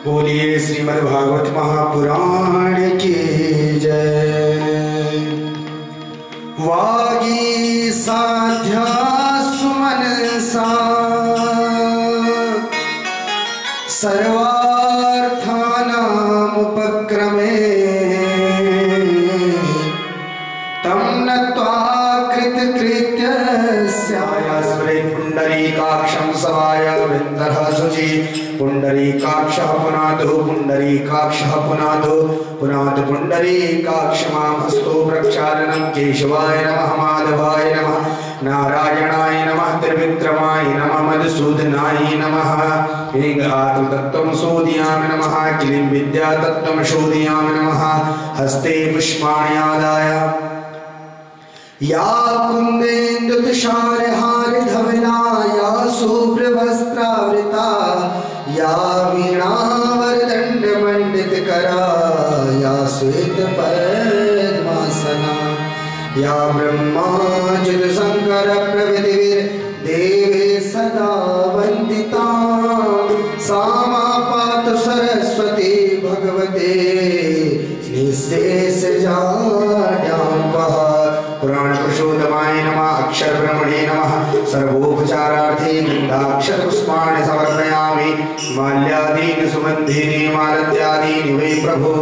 बोलिए श्रीमद् भागवत महापुराण की जय। वागी साध्या सुमनसा सर्वार्थानामुपक्रमे तं नत्वा कृतकृत्यस्यायास्मरे पुण्डरीकाक्षं सवाय वृन्दः शुचि पुण्डरीकाक्षः पुनादो पुण्डरीकाक्षः पुनादो पुनाद पुण्डरीकाक्षमामस्तु प्रक्षालनं केशवाय नमः माधवाय नमः नारायणाय नमः त्रिविक्रमाय नमः मधुसूदनाय नमः वेदातत्त्वं शोधयामि नमः किलिं विद्यातत्त्वं शोधयामि नमः हस्ते पुष्पाणि आदाय या कुन्देन्दुतुषारहारधवला या शुभ्रवस्त्रावृता या वीणावरदण्डमण्डितकरा या श्वेतपद्मासना या ब्रह्माच्युतशङ्करप्रभृतिभिर्देवे सदा वन्दिता सा मा पातु सरस्वती भगवते निःशेषजाड्याम्बः। पुराण पुरुषोत्तमाय नमः अक्षर ब्रह्मणे नमः सर्वोपचारार्थे गन्धाक्षर पुष्पाणि समर्पयामि माल्यादीनि सुगन्धीनि मालत्यादीनि वै प्रभो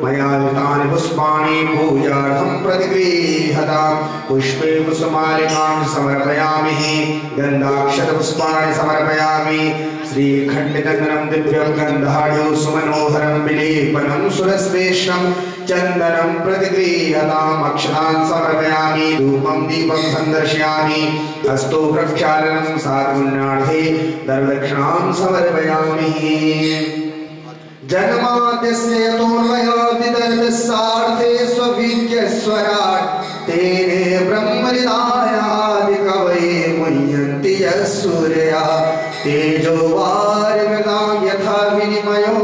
मया युतानि पुष्पाणि पूजार्थं प्रतिगृह्यतां पुष्पे पुष्पमालिकां समर्पयामि गन्धाक्षर पुष्पाणि समर्पयामि श्रीखण्डचन्दनं दिव्यं गन्धाढ्यो सुमनोहरं विलेपनं सुरश्रेष्ठं चन्दनं प्रतिगृह्यताम् अक्षतान् समर्पयामि धूपं दीपं सन्दर्शयामि हस्तो प्रक्षालनं साधुन्यार्थे दर्दक्षिणां समर्पयामि। जन्माद्यस्य यतोऽन्वयादितरसार्थे स्वविद्यस्वराट् तेने ब्रह्मनिधायादिकवये मुह्यन्ति यः सूर्या तेजो वारिमृतां यथा विनिमयो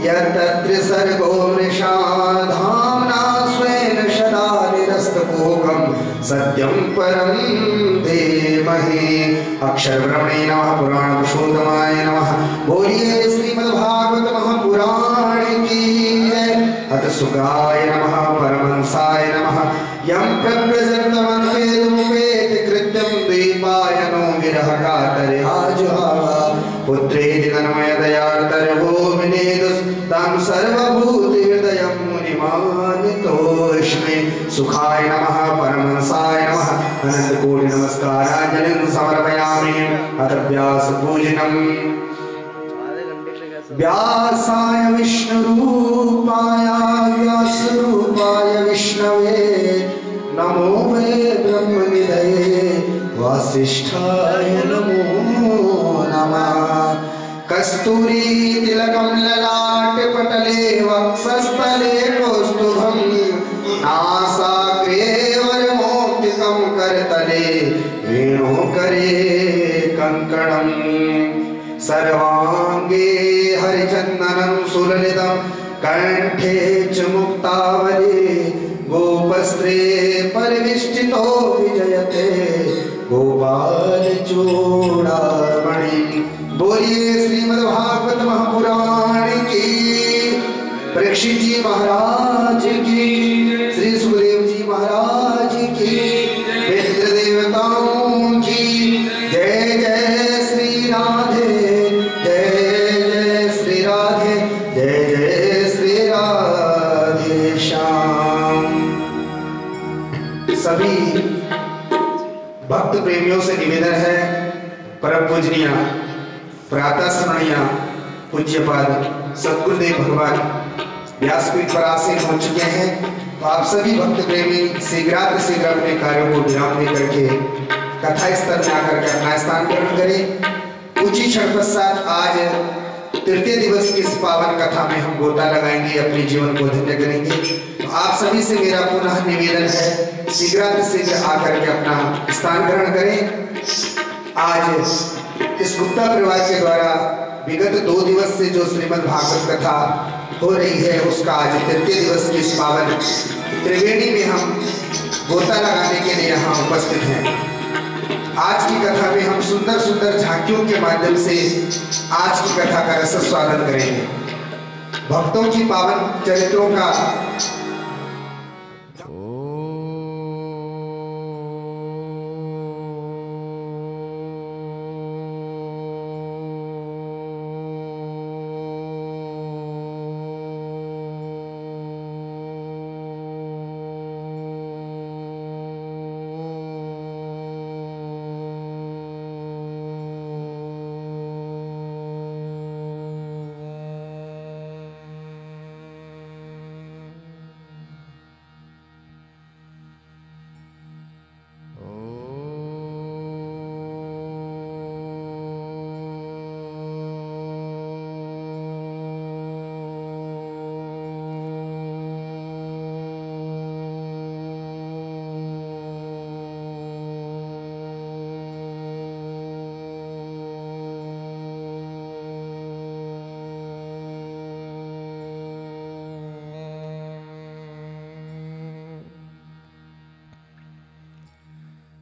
यत्र सर्गो मृषा धाम्ना स्वेन सदा निरस्तकुहकं सत्यं परं धीमहि। अक्षर ब्रह्मणे नमः पुराण पुरुषोत्तमाय नमः। बोलिए श्रीमद्भागवत महापुराण की जय। अथ सुगाय नमः परमहंसाय नमः यं प्रव्रजन्तमन्वेदमुपेति कृत्यं द्वैपायनो विरहकातर्याजुहाव पुत्रेति तन्मयतयार्तर्वो विनेदुस्तं सर्वभूतहृदयं मुनिमानितोऽस्मि। सुखाय नमः परमहंसाय नमः अनन्तकोटि नमस्काराञ्जलिं समर्पयामि। अथ व्यासपूजनम्। व्यासाय विष्णुरूपाय व्यासरूपाय विष्णवे नमो वै ब्रह्मनिधये वासिष्ठाय नमो कस्तूरी तिलकं ललाटे पटले वक्षस्थले कौस्तुभं नासाग्रे वरमौक्तिकं करतले वेणुकरे कंकणं सर्वांगे हरिचन्दनं सुललितं कंठे च मुक्तावली गोपस्त्रे परिविष्टितो विजयते गोपाल चूड़ामणि। बोलिए श्रीमद्भागवत महापुराण की, परीक्षित जी महाराज की, श्री सुखदेव जी महाराज की, पितृ देवताओं की जय जय श्री राधे, जय जय श्री राधे, जय जय श्री राधे श्याम। सभी भक्त प्रेमियों से निवेदन है, परम पूजनीय प्रातः स्मरणीय पूज्यपाद सद्गुरुदेव भगवान व्यासपीठ पर आसीन हो चुके हैं। तो आप सभी भक्त प्रेमी शीघ्र अपने कार्यों को विराम दे करके कथा स्तर में आकर के अपना स्थान ग्रहण करें। कुछ ही क्षण पश्चात आज तृतीय दिवस की इस पावन कथा में हम गोता लगाएंगे, अपने जीवन को धन्य करेंगे। तो आप सभी से मेरा पुनः निवेदन है, शीघ्र आकर के अपना स्थान ग्रहण करें। आज इस गुप्ता परिवार के द्वारा विगत 2 दिवस से जो श्रीमद् भागवत कथा हो रही है, उसका आज तृतीय दिवस की इस पावन त्रिवेणी में हम गोता लगाने के लिए यहाँ उपस्थित हैं। आज की कथा में हम सुंदर सुंदर झांकियों के माध्यम से आज की कथा का रस स्वादन करेंगे। भक्तों की पावन चरित्रों का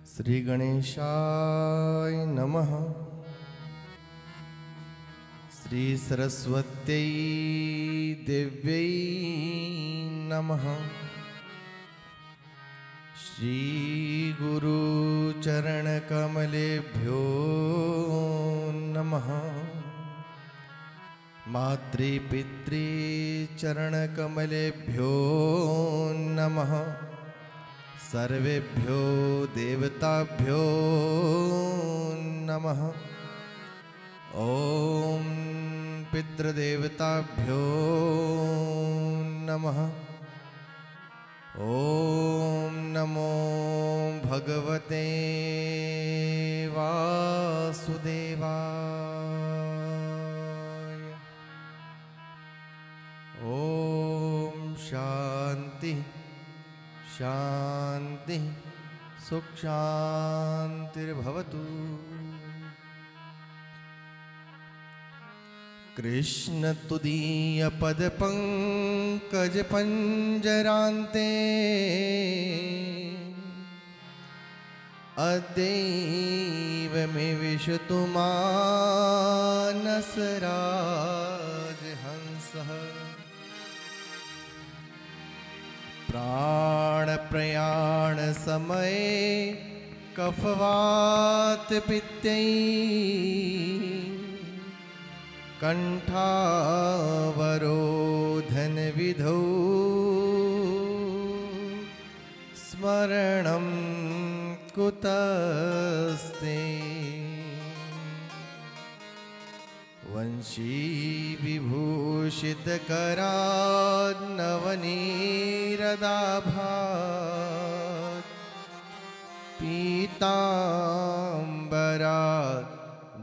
श्री गणेशाय नमः। श्री सरस्वत्यै देव्यै नमः। श्री गुरु चरण कमलेभ्यो नमः। मातृ पितृ चरण कमलेभ्यो नमः। सर्वेभ्यो देवताभ्यो नमः। ओम पितृदेवताभ्यो नमः। ओम नमो भगवते वासुदेवाय। ओम शांति शांति सुख शांतिर्भवतु। कृष्ण तुदीय पद पंकज पंजरान्ते अद्यैव मे विशतु मानस राजहंसः। प्राण प्रयाण समये कफवात पित्तै कंठावरोधन विधौ स्मरणं कुतस्ते। वंशी विभूषित करानवनीरदाभात् पीताम्बरात्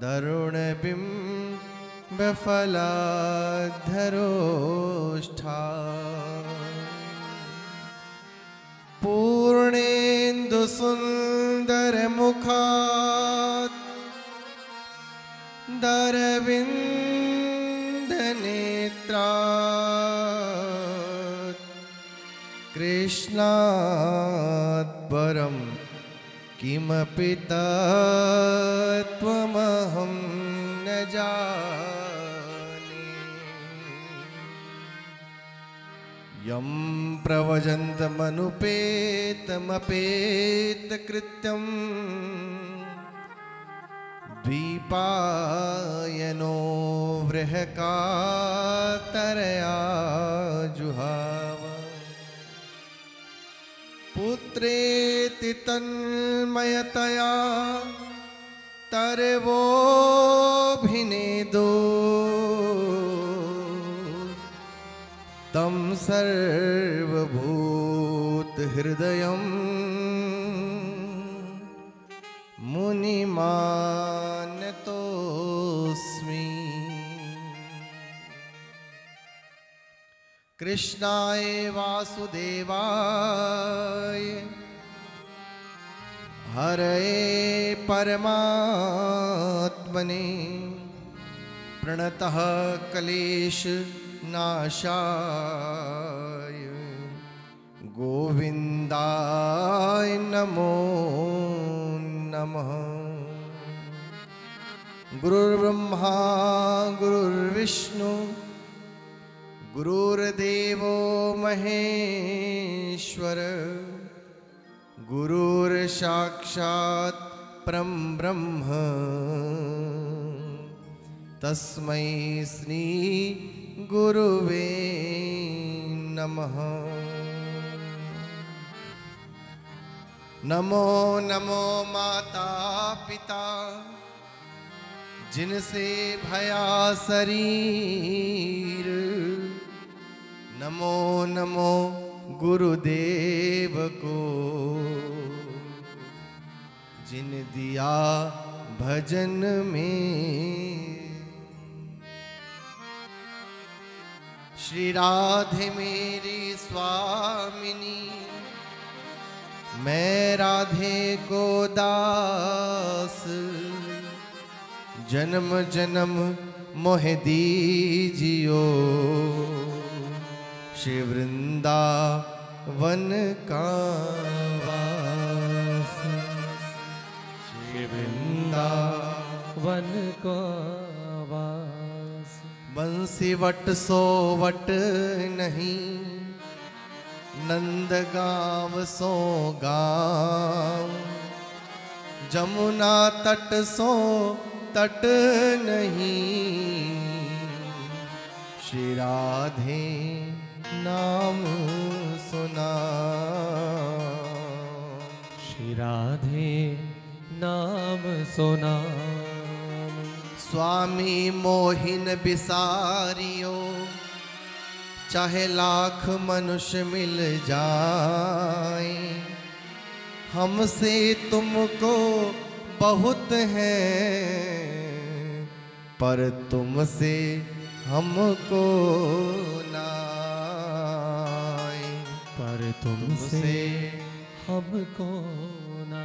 दरुणबिम्ब बफलाधरोष्ठा पूर्णेन्दु सुंदर मुखात् दरविंद नेत्रात् कृष्णात् परं किमपि तत्त्वमहं न जाने। यं प्रव्रजन्तमनुपेतमपेतकृत्यं द्वीपायनो बृहकातरया जुहाव पुत्रेति तन्मयतया तरवोऽभिनेदो तं सर्वभूतहृदयं मुनिमानतोऽस्मि। कृष्णाय वासुदेवाय हरये परमात्मने प्रणतः क्लेश नाशाय गोविन्दाय नमो नमः। गुरुर्ब्रह्मा गुरुर्विष्णु गुरुर्देवो महेश्वर गुरुर्साक्षात् परं ब्रह्म तस्मै श्री गुरुवे नमः। नमो नमो माता पिता जिनसे भया शरीर, नमो नमो गुरुदेव को जिन दिया भजन में। श्री राधे मेरी स्वामिनी, मैं राधे को दास, जन्म जन्म मोहे दीजियो श्री वृंदावन का वास। श्री वृंदावन का वास। बंसी वट सो वट नहीं, नंद गाँव सो गाँव, जमुना तट सो तट नहीं, श्री राधे नाम सुना। श्री राधे नाम सुना। स्वामी मोहिन बिसारियो, चाहे लाख मनुष्य मिल जाए, हमसे तुमको बहुत है, पर तुमसे हमको नाय। पर तुमसे हमको ना।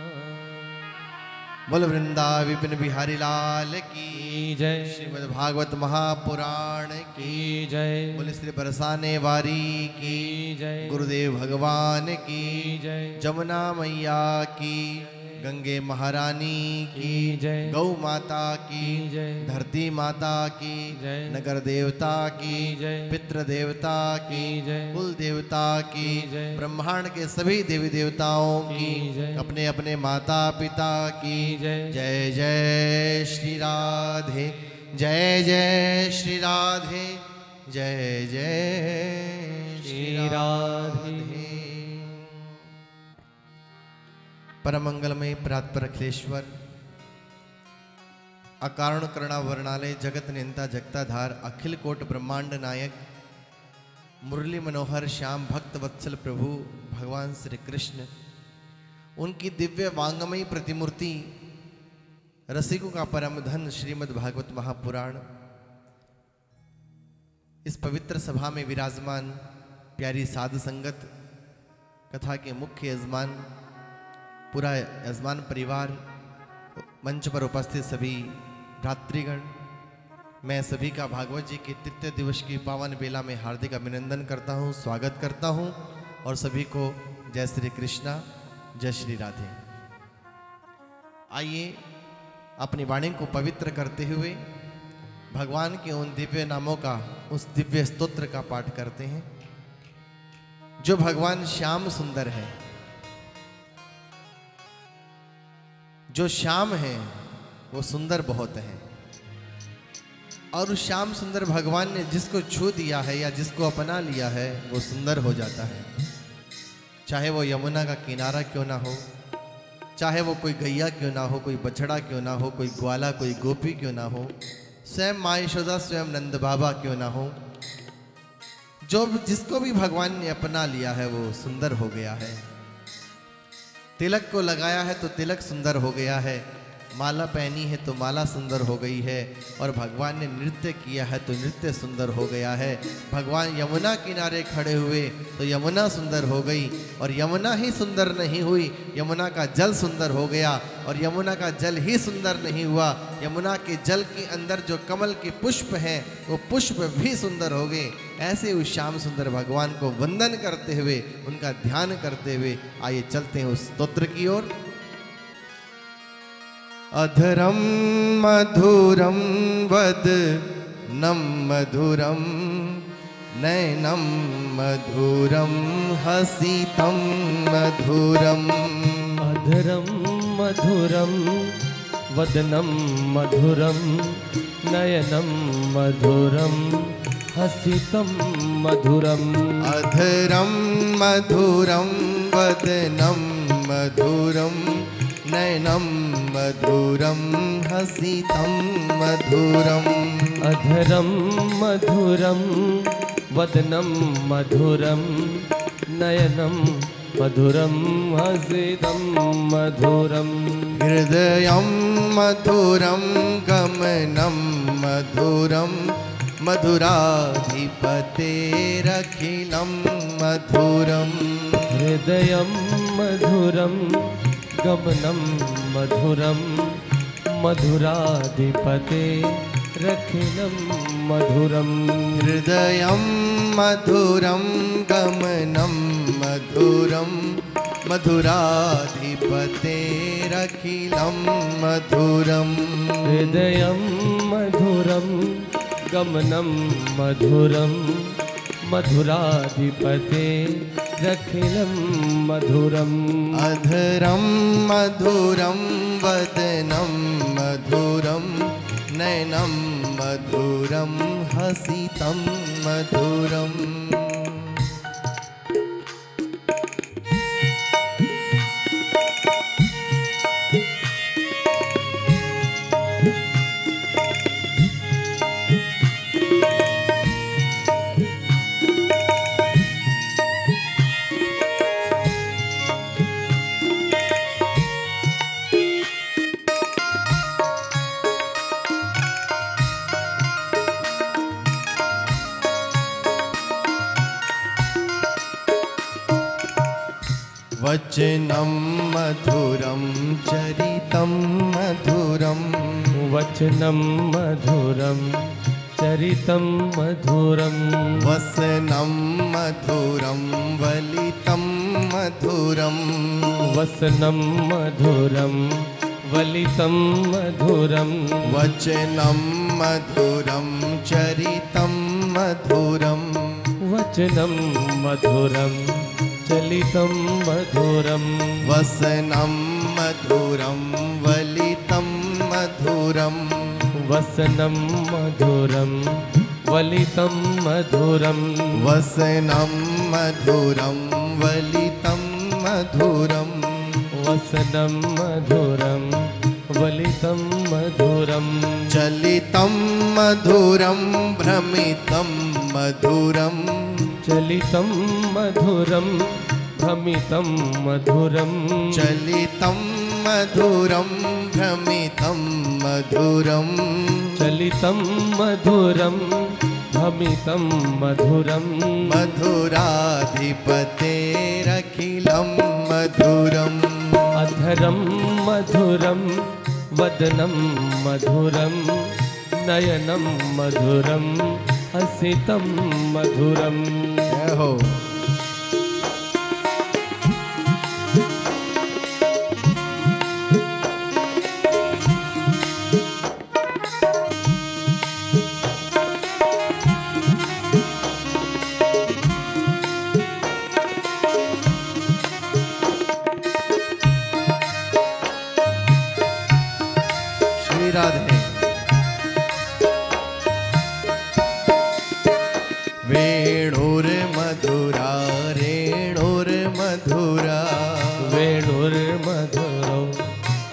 बोल वृंदा विपिन बिहारी लाल की जय। श्रीमद् भागवत महापुराण की जय। बोले श्री बरसाने वारी की जय। गुरुदेव भगवान की जय। जमुना मैया की, गंगे महारानी की जय। गौ माता की जय। धरती माता की जय। नगर देवता की जय। पितृ देवता की जय। कुल देवता की जय। ब्रह्मांड के सभी देवी देवताओं की जय। अपने अपने माता पिता की जय। जय जय श्री राधे, जय जय श्री राधे, जय जय श्री राधे। परम मंगलमय परात्पर अखिलेश्वर, अकारण करुणा वर्णालय, जगत नियंता जगताधार, अखिल कोट ब्रह्मांड नायक, मुरली मनोहर श्याम भक्त वत्सल प्रभु भगवान श्री कृष्ण, उनकी दिव्य वांगमयी प्रतिमूर्ति, रसिकों का परम धन श्रीमद् भागवत महापुराण, इस पवित्र सभा में विराजमान प्यारी साध संगत, कथा के मुख्य यजमान, पूरा यजमान परिवार, मंच पर उपस्थित सभी भ्रातृगण, मैं सभी का भागवत जी के तृतीय दिवस की पावन बेला में हार्दिक अभिनंदन करता हूँ, स्वागत करता हूँ और सभी को जय श्री कृष्णा, जय श्री राधे। आइए अपनी वाणी को पवित्र करते हुए भगवान के उन दिव्य नामों का, उस दिव्य स्तोत्र का पाठ करते हैं जो भगवान श्याम सुंदर है। जो श्याम है वो सुंदर बहुत है, और उस श्याम सुंदर भगवान ने जिसको छू दिया है या जिसको अपना लिया है वो सुंदर हो जाता है। चाहे वो यमुना का किनारा क्यों ना हो, चाहे वो कोई गैया क्यों ना हो, कोई बछड़ा क्यों ना हो, कोई ग्वाला, कोई गोपी क्यों ना हो, स्वयं माँ यशोदा, स्वयं नंद बाबा क्यों ना हो, जो जिसको भी भगवान ने अपना लिया है वो सुंदर हो गया है। तिलक को लगाया है तो तिलक सुंदर हो गया है, माला पहनी है तो माला सुंदर हो गई है, और भगवान ने नृत्य किया है तो नृत्य सुंदर हो गया है। भगवान यमुना किनारे खड़े हुए तो यमुना सुंदर हो गई, और यमुना ही सुंदर नहीं हुई, यमुना का जल सुंदर हो गया, और यमुना का जल ही सुंदर नहीं हुआ, यमुना के जल के अंदर जो कमल के पुष्प हैं वो पुष्प भी सुंदर हो गए। ऐसे उस श्याम सुंदर भगवान को वंदन करते हुए, उनका ध्यान करते हुए आइए चलते हैं उस स्तोत्र की ओर। अधरम मधुरम वदनं मधुरम, नयनं मधुरम, हसितं मधुरम। अधरम मधुरम वदनं मधुरम, नयनं मधुरम, हसितं मधुरम। अधरम मधुरम वदनं मधुरम, नयनं मधुरम, हसितं मधुरम। अधरम मधुरम वदनं मधुरम, नयनं मधुरम, हसितं मधुरम। हृदयं मधुरं गमनं मधुरं, मधुराधिपतेरखिलं मधुरम। हृदयं मधुरं गमनं मधुरं, मधुराधिपतेरखिलं मधुरम। हृदयं मधुरं गमनं मधुरं, मधुराधिपतेरखिलं मधुरम। हृदयं मधुरं गमनं मधुरं, मधुराधिपतेरखिलं मधुरम। अधरं मधुरं वदनं मधुरं, नयनं मधुरं, हसितं मधुरम। वचनं मधुरं, चरितं मधुरं। वचनं मधुरं, चरितं मधुरं। वसनं मधुरं, वलितं मधुरं। वसनं मधुरं, वलितं मधुरं। वचनं मधुरं, चरितं मधुरं। वचनं मधुरं, चलितं मधुरं। वसनं मधुरं, वलितं मधुरं। वसनं मधुरं, वलितं मधुरं। वसनं मधुरं, वलितं मधुरं। वसनं मधुरं, वलितं मधुरं। चलितं मधुरं, भ्रमितं मधुरं। चलितं मधुरं, भ्रमितं मधुरं। चलितं मधुरं, भ्रमितं मधुरं। चलितं मधुरं, भमितं मधुरं मधुराधिपतेरखिलं मधुरम् अधरं मधुरं वदनं मधुरं नयनं मधुरं हसितं मधुरं। जय हो। राधे। वेणुर्मधुरा रेणुर्मधुरा वेणुर्मधुरो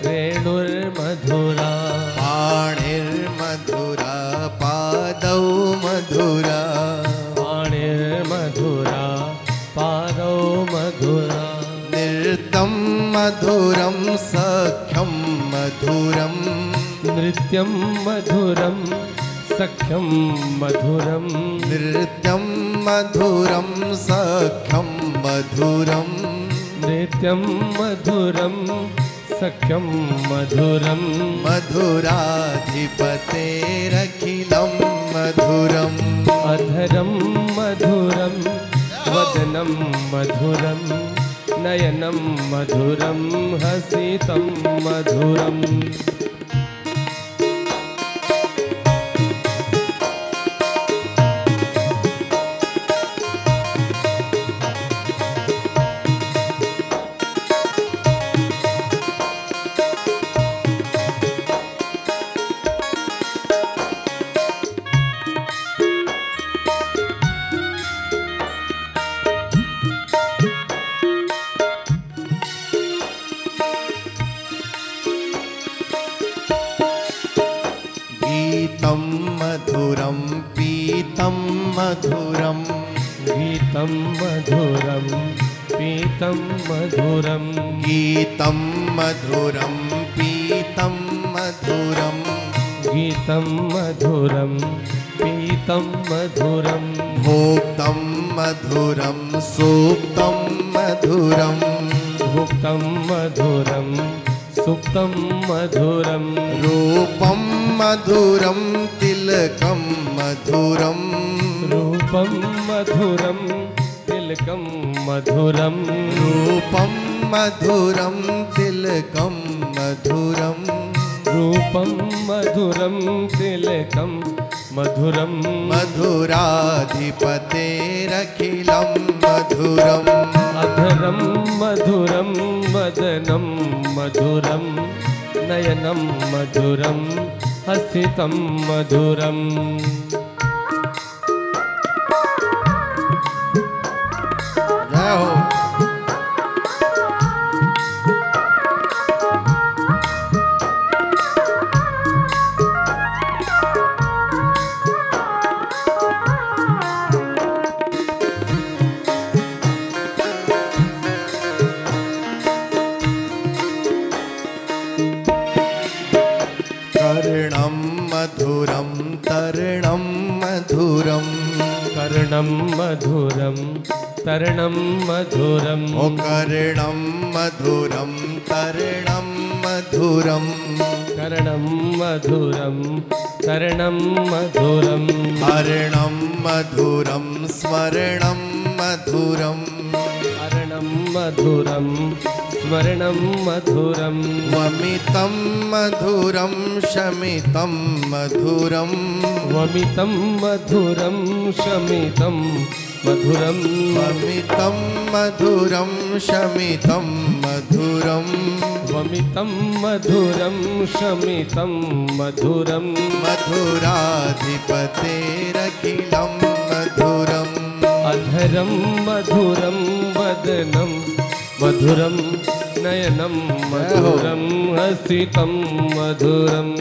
रेणुर्मधुरा पाणिर्मधुरा पादौ मधुरा पाणिर्मधुरा पादौ मधुरा नृत्यं मधुरं सख्यं मधुरं नृत्यं मधुरं सख्यं मधुरं नृत्यं मधुरं सख्यं मधुरं नृत्यं मधुरं सख्यं मधुरं मधुराधिपतेरखिलं मधुरम् अधरं मधुरं वदनं मधुरं नयनं मधुरं हसितं मधुरम्। गीतं मधुरं पीतं मधुरं गीतं मधुरं पीतं मधुरं गीतं मधुरं पीतं मधुरं गीतं मधुरं पीतं मधुरं भोक्तं मधुरं सूक्तं मधुरं भुक्तं मधुरं सुप्तं मधुरं रूपं मधुरं तिलकं मधुरं रूपं मधुरं तिलकं मधुरं रूपं मधुरं तिलकं मधुरं रूपं मधुरं तिलकं मधुरं मधुराधिपतेरखिलं मधुरम् अधरं मधुरं वदनं मधुरं नयनं मधुरं हसितं मधुरम्। जय हो। कर्णं मधुरं तर्णं मधुरं कर्णं मधुरं तर्णं मधुरं ओ कर्णं मधुरं तर्णं मधुरं कर्णं मधुरं तर्णं मधुरं हर्णं मधुरं स्मरणं मधुरं हर्णं मधुरं स्मरणं मधुरं वमितं मधुरं शमितं मधुरं वमितं मधुरं शमितं मधुरं वमितं मधुरं शमितं मधुरं वमितं मधुरं शमितं मधुरं मधुराधिपतेरखिलं मधुरम् अधरं मधुरं वदनं मधुरं नयनं मधुरं हसितं मधुरम्।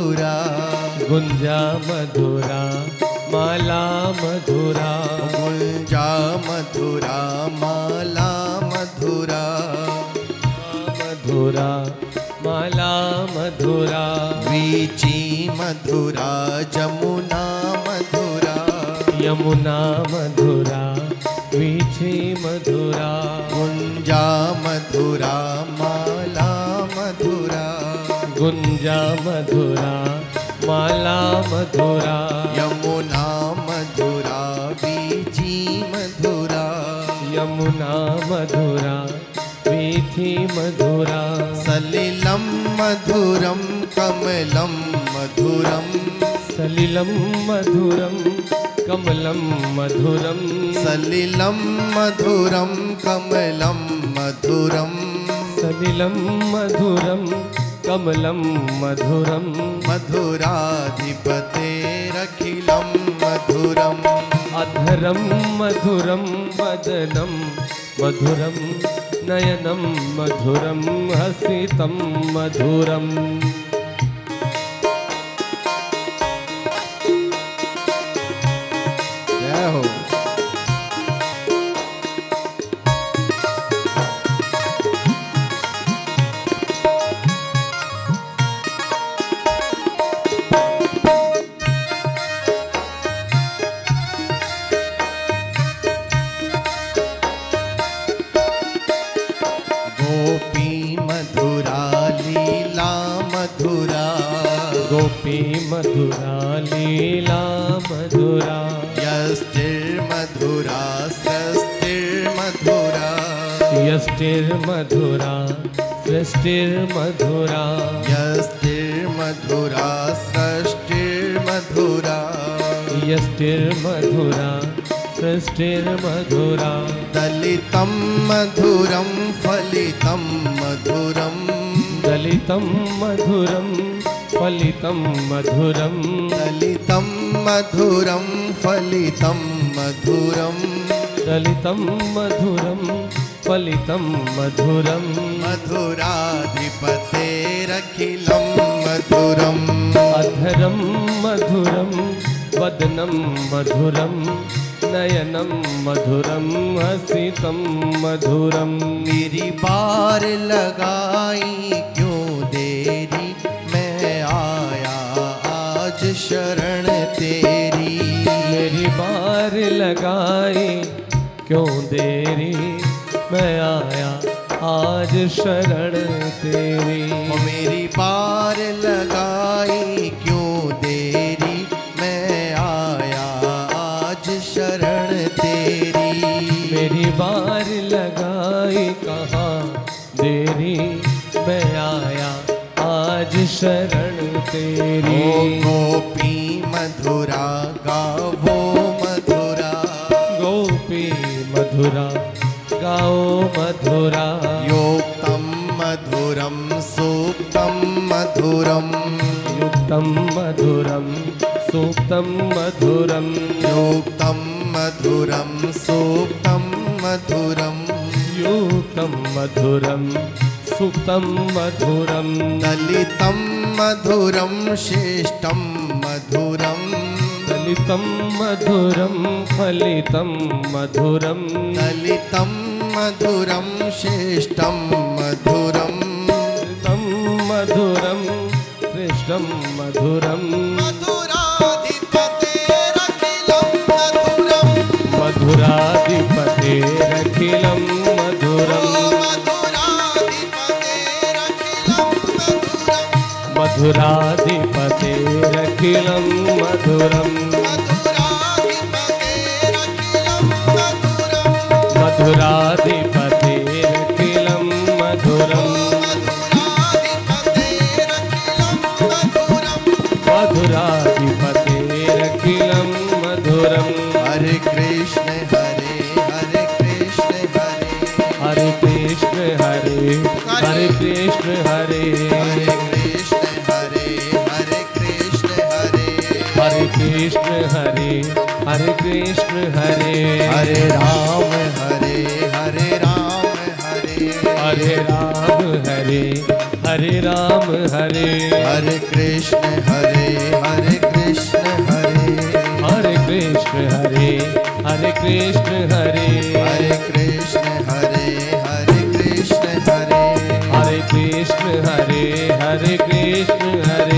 मधुरा गुंजा मधुरा माला मधुरा गुंजा मधुरा माला मधुरा मधुरा माला मधुरा वीची मधुरा जमुना मधुरा यमुना मधुरा वीची मधुरा गुंजा मधुरा माला मधुरा गुंजा मधुरा माला मधुरा यमुना मधुरा वीची मधुरा यमुना मधुरा वीथी मधुरा सलिलं मधुरं कमलं मधुरं सलिलं मधुरं कमलं मधुरं सलिलं मधुरं कमलं मधुरं सलिलं मधुरं कमलं मधुरं मधुराधिपतेरखिलं मधुरम् अधरं मधुरं वदनं मधुरं नयनं मधुरं हसितं मधुरम् जय हो। गोपी मधुरा लीला मधुरा गोपी मधुरा लीला मधुरा यष्टिर्मधुरा सृष्टिर्मधुरा यष्टिर्मधुरा सृष्टिर्मधुरा यष्टिर्मधुरा सृष्टिर्मधुरा यष्टिर्मधुरा सृष्टिर्मधुरा दलितं मधुरं फलितं मधुरं दलितं मधुरं फलितं मधुरं दलितं मधुरं फलितं मधुरं दलितं मधुरं फलितं मधुरं मधुराधिपतेरखिलं मधुरम् अधरं मधुरं वदनं मधुरं नयनं मधुरं हसितं मधुरं मेरी बार लगाई क्यों देरी मैं आया आज शरण तेरी मेरी बार लगाई क्यों देरी मैं आया आज शरण तेरी ओ मेरी बार लगाई क्यों देरी मैं आया आज शरण तेरी मेरी बार लगाई कहाँ देरी मैं आया आज शरण तेरी ओ गोपी मधुरा गावो मधुरा गोपी मधुरा गाओ मधुरा योक्तं मधुरं सूक्तं मधुरं युक्तं मधुरं सूक्तं मधुरं योक्तं मधुरं सूक्तं मधुरं युक्तं मधुरं सूक्तं मधुरं दलितं मधुरं श्रेष्ठं मधुरं दलितं मधुरं फलितं मधुरं दलितं मधुरं श्रेष्ठं मधुरं तं मधुरं श्रेष्ठं मधुरं मधुराधिपतेरखिलं मधुरं मधुराधिपतेरखिलं मधुरं मधुराधिपतेरखिलं मधुरं मधुराधिपतेरखिलं मधुरं मधुराधिपतेरखिलं मधुरं हरे कृष्ण हरे कृष्ण हरे कृष्ण हरे कृष्ण हरे हरे कृष्ण हरे कृष्ण हरे हरे कृष्ण हरे कृष्ण हरे हरे राम हरे राम हरे राम हरे हरे राम हरे हरे कृष्ण हरे कृष्ण हरे कृष्ण हरे कृष्ण हरे कृष्ण हरे कृष्ण हरे कृष्ण हरे कृष्ण हरे हरे कृष्ण हरे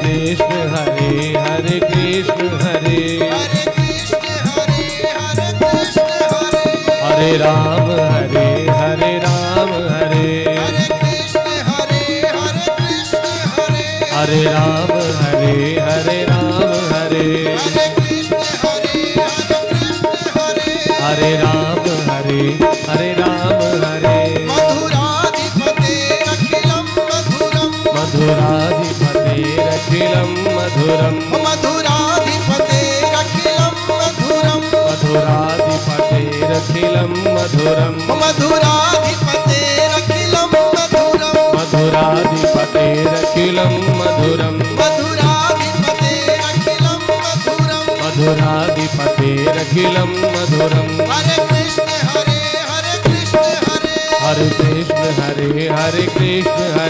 कृष्ण हरे हरे कृष्ण हरे कृष्ण हरे हरे राम हरे राम हरे हरे राम हरे राम हरे हरे राम हरे राम हरे मधुराधिपतेरखिलं मधुरम् मधुराधिपतेरखिलं मधुरम् मधुराधिपतेरखिलं मधुरम् मधुराधिपतेरखिलं मधुरम् हरे कृष्ण हरे कृष्ण हरे कृष्ण हरे कृष्ण हरे कृष्ण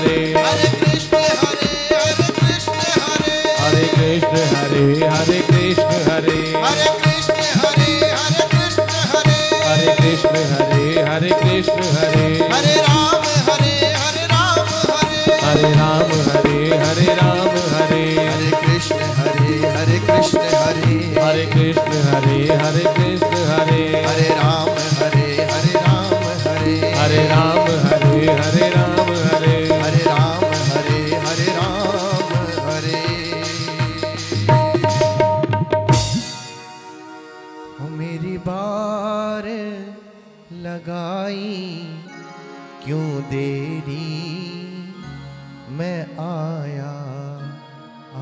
हरे कृष्ण हरे कृष्ण हरे कृष्ण हरे कृष्ण हरे कृष्ण हरे हरे राम हरे राम हरे राम हरे राम हरे हरे कृष्ण हरे कृष्ण हरे कृष्ण हरे कृष्ण हरे हरे राम हरे राम हरे राम हरे राम हरे हरे राम हरे राम हो मेरी बार लगाई क्यों देरी मैं आया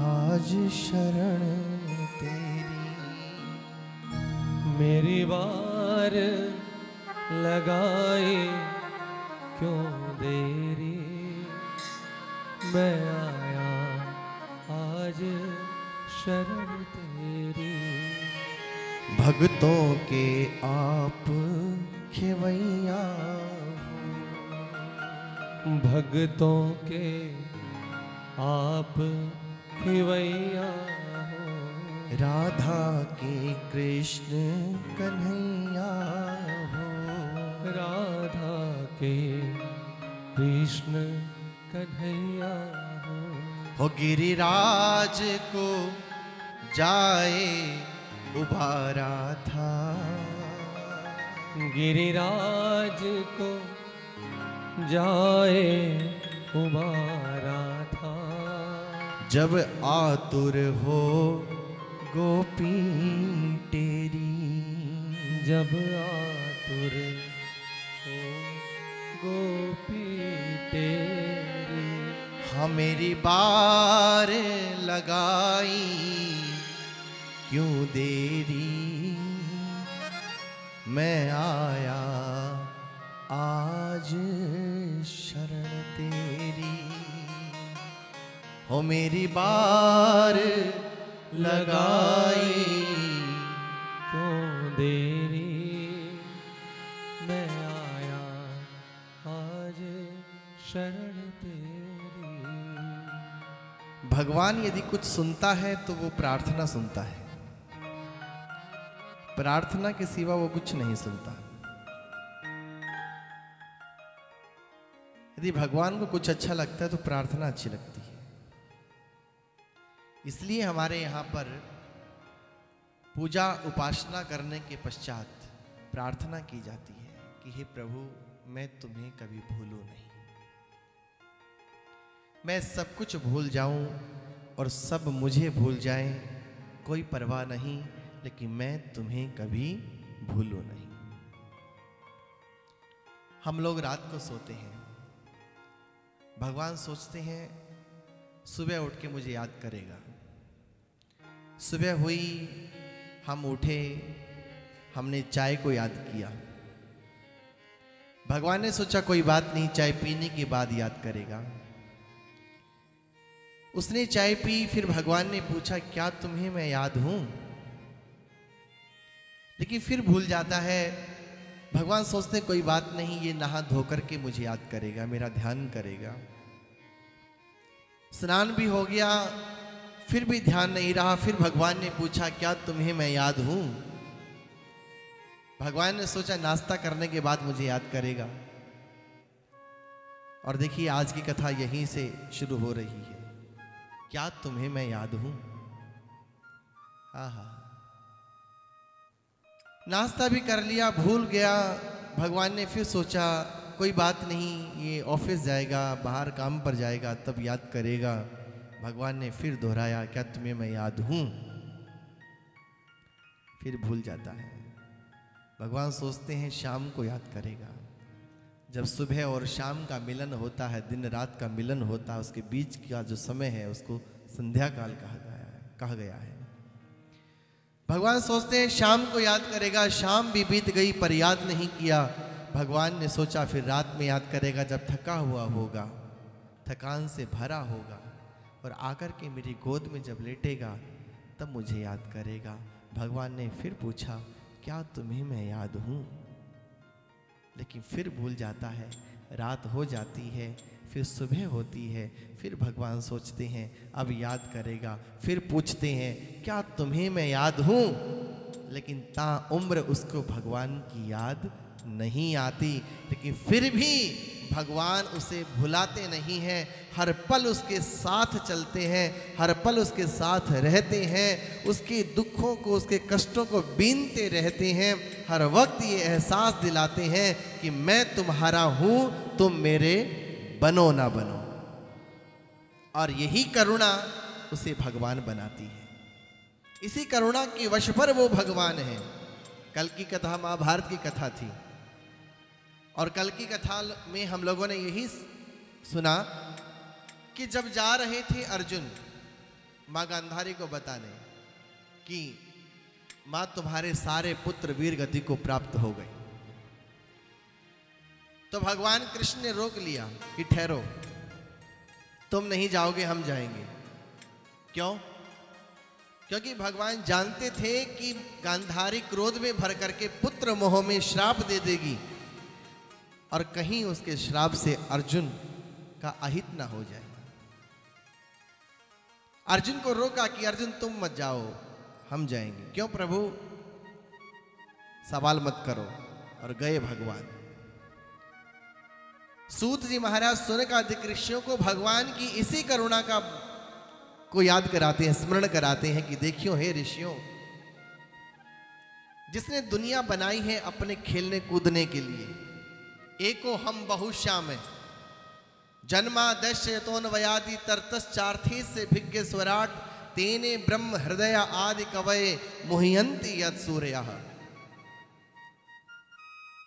आज शरण तेरी मेरी बार लगाई क्यों देरी मैं आया आज शरण तेरी भक्तों के आप खेवैया भक्तों के आप खिवैया हो राधा के कृष्ण कन्हैया हो राधा के कृष्ण कन्हैया हो गिरिराज को जाए उबारा था गिरिराज को जाए उबारा था जब आतुर हो गोपी तेरी जब आतुर हो गोपी तेरी हाँ मेरी बार लगाई क्यों देरी मैं आया आज शरण तेरी हो मेरी बार लगाई क्यों देरी मैं आया आज शरण तेरी भगवान यदि कुछ सुनता है तो वो प्रार्थना सुनता है, प्रार्थना के सिवा वो कुछ नहीं सुनता। यदि भगवान को कुछ अच्छा लगता है तो प्रार्थना अच्छी लगती है। इसलिए हमारे यहाँ पर पूजा उपासना करने के पश्चात प्रार्थना की जाती है कि हे प्रभु मैं तुम्हें कभी भूलूं नहीं, मैं सब कुछ भूल जाऊं और सब मुझे भूल जाएं, कोई परवाह नहीं, लेकिन मैं तुम्हें कभी भूलूं नहीं। हम लोग रात को सोते हैं, भगवान सोचते हैं सुबह उठ के मुझे याद करेगा। सुबह हुई, हम उठे, हमने चाय को याद किया। भगवान ने सोचा कोई बात नहीं, चाय पीने के बाद याद करेगा। उसने चाय पी। फिर भगवान ने पूछा, क्या तुम्हें मैं याद हूं? लेकिन फिर भूल जाता है। भगवान सोचते कोई बात नहीं, ये नहा धोकर के मुझे याद करेगा, मेरा ध्यान करेगा। स्नान भी हो गया, फिर भी ध्यान नहीं रहा। फिर भगवान ने पूछा, क्या तुम्हें मैं याद हूं? भगवान ने सोचा नाश्ता करने के बाद मुझे याद करेगा। और देखिए आज की कथा यहीं से शुरू हो रही है। क्या तुम्हें मैं याद हूं? आहा, नाश्ता भी कर लिया, भूल गया। भगवान ने फिर सोचा कोई बात नहीं, ये ऑफिस जाएगा, बाहर काम पर जाएगा, तब याद करेगा। भगवान ने फिर दोहराया, क्या तुम्हें मैं याद हूं? फिर भूल जाता है। भगवान सोचते हैं शाम को याद करेगा। जब सुबह और शाम का मिलन होता है, दिन रात का मिलन होता है, उसके बीच का जो समय है उसको संध्या काल कहा गया है। भगवान सोचते हैं शाम को याद करेगा। शाम भी बीत गई पर याद नहीं किया। भगवान ने सोचा फिर रात में याद करेगा, जब थका हुआ होगा, थकान से भरा होगा और आकर के मेरी गोद में जब लेटेगा तब मुझे याद करेगा। भगवान ने फिर पूछा, क्या तुम्हें मैं याद हूं? लेकिन फिर भूल जाता है। रात हो जाती है, फिर सुबह होती है। फिर भगवान सोचते हैं अब याद करेगा। फिर पूछते हैं, क्या तुम्हें मैं याद हूं? लेकिन ताउम्र उसको भगवान की याद नहीं आती। लेकिन फिर भी भगवान उसे भुलाते नहीं हैं। हर पल उसके साथ चलते हैं, हर पल उसके साथ रहते हैं, उसके दुखों को, उसके कष्टों को बीनते रहते हैं। हर वक्त ये एहसास दिलाते हैं कि मैं तुम्हारा हूं, तुम मेरे बनो ना बनो। और यही करुणा उसे भगवान बनाती है। इसी करुणा के वश पर वो भगवान है। कल की कथा महाभारत की कथा थी और कल की कथा में हम लोगों ने यही सुना कि जब जा रहे थे अर्जुन मां गांधारी को बताने कि मां तुम्हारे सारे पुत्र वीर गति को प्राप्त हो गए, तो भगवान कृष्ण ने रोक लिया कि ठहरो, तुम नहीं जाओगे, हम जाएंगे। क्यों? क्योंकि भगवान जानते थे कि गांधारी क्रोध में भर करके पुत्र मोह में श्राप दे देगी और कहीं उसके श्राप से अर्जुन का अहित ना हो जाए। अर्जुन को रोका कि अर्जुन तुम मत जाओ, हम जाएंगे। क्यों प्रभु? सवाल मत करो। और गए भगवान। सूत जी महाराज शौनकादिक ऋषियों को भगवान की इसी करुणा को याद कराते हैं, स्मरण कराते हैं कि देखियो हे ऋषियों, जिसने दुनिया बनाई है अपने खेलने कूदने के लिए, एको हम बहुश्याम है, जन्मादश्यतोन्वयादि तरतश्चार्थी से भिज्ञ स्वराट, तेने ब्रह्म हृदय आदि कवये मुह्यन्ति यत् सूर्यः।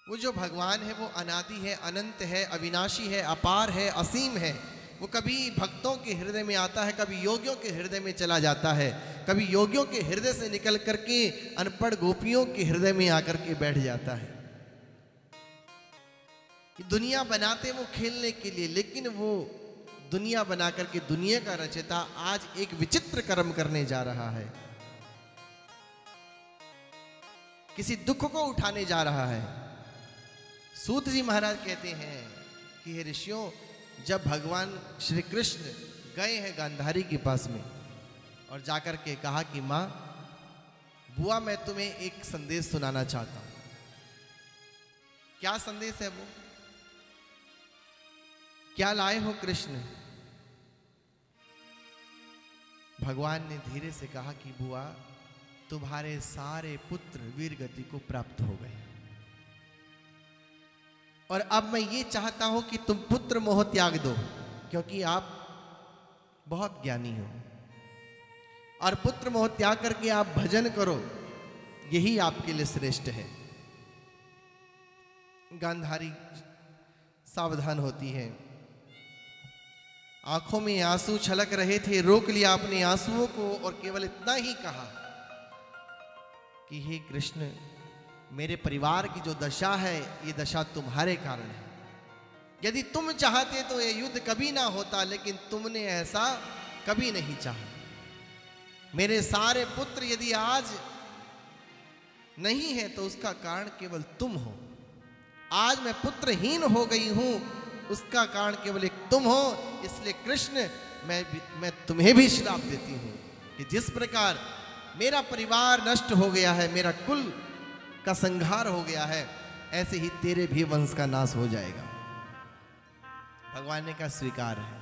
वो जो भगवान है वो अनादि है, अनंत है, अविनाशी है, अपार है, असीम है। वो कभी भक्तों के हृदय में आता है, कभी योगियों के हृदय में चला जाता है, कभी योगियों के हृदय से निकल करके अनपढ़ गोपियों के हृदय में आकर के बैठ जाता है। दुनिया बनाते वो खेलने के लिए, लेकिन वो दुनिया बना करके दुनिया का रचयिता आज एक विचित्र कर्म करने जा रहा है। किसी दुख को उठाने जा रहा है। सूत जी महाराज कहते हैं कि हे ऋषियों, जब भगवान श्री कृष्ण गए हैं गांधारी के पास में और जाकर के कहा कि मां, बुआ मैं तुम्हें एक संदेश सुनाना चाहता हूं। क्या संदेश है वो? क्या लाए हो कृष्ण? भगवान ने धीरे से कहा कि बुआ, तुम्हारे सारे पुत्र वीर गति को प्राप्त हो गए और अब मैं ये चाहता हूं कि तुम पुत्र मोह त्याग दो, क्योंकि आप बहुत ज्ञानी हो, और पुत्र मोह त्याग करके आप भजन करो, यही आपके लिए श्रेष्ठ है। गांधारी सावधान होती है, आंखों में आंसू छलक रहे थे, रोक लिया अपने आंसुओं को और केवल इतना ही कहा कि हे कृष्ण, मेरे परिवार की जो दशा है ये दशा तुम्हारे कारण है। यदि तुम चाहते तो ये युद्ध कभी ना होता, लेकिन तुमने ऐसा कभी नहीं चाहा। मेरे सारे पुत्र यदि आज नहीं है तो उसका कारण केवल तुम हो। आज मैं पुत्रहीन हो गई हूं, उसका कारण केवल एक तुम हो। इसलिए कृष्ण, मैं तुम्हें भी श्राप देती हूं कि जिस प्रकार मेरा परिवार नष्ट हो गया है, मेरा कुल का संहार हो गया है, ऐसे ही तेरे भी वंश का नाश हो जाएगा। भगवान ने कहा स्वीकार है।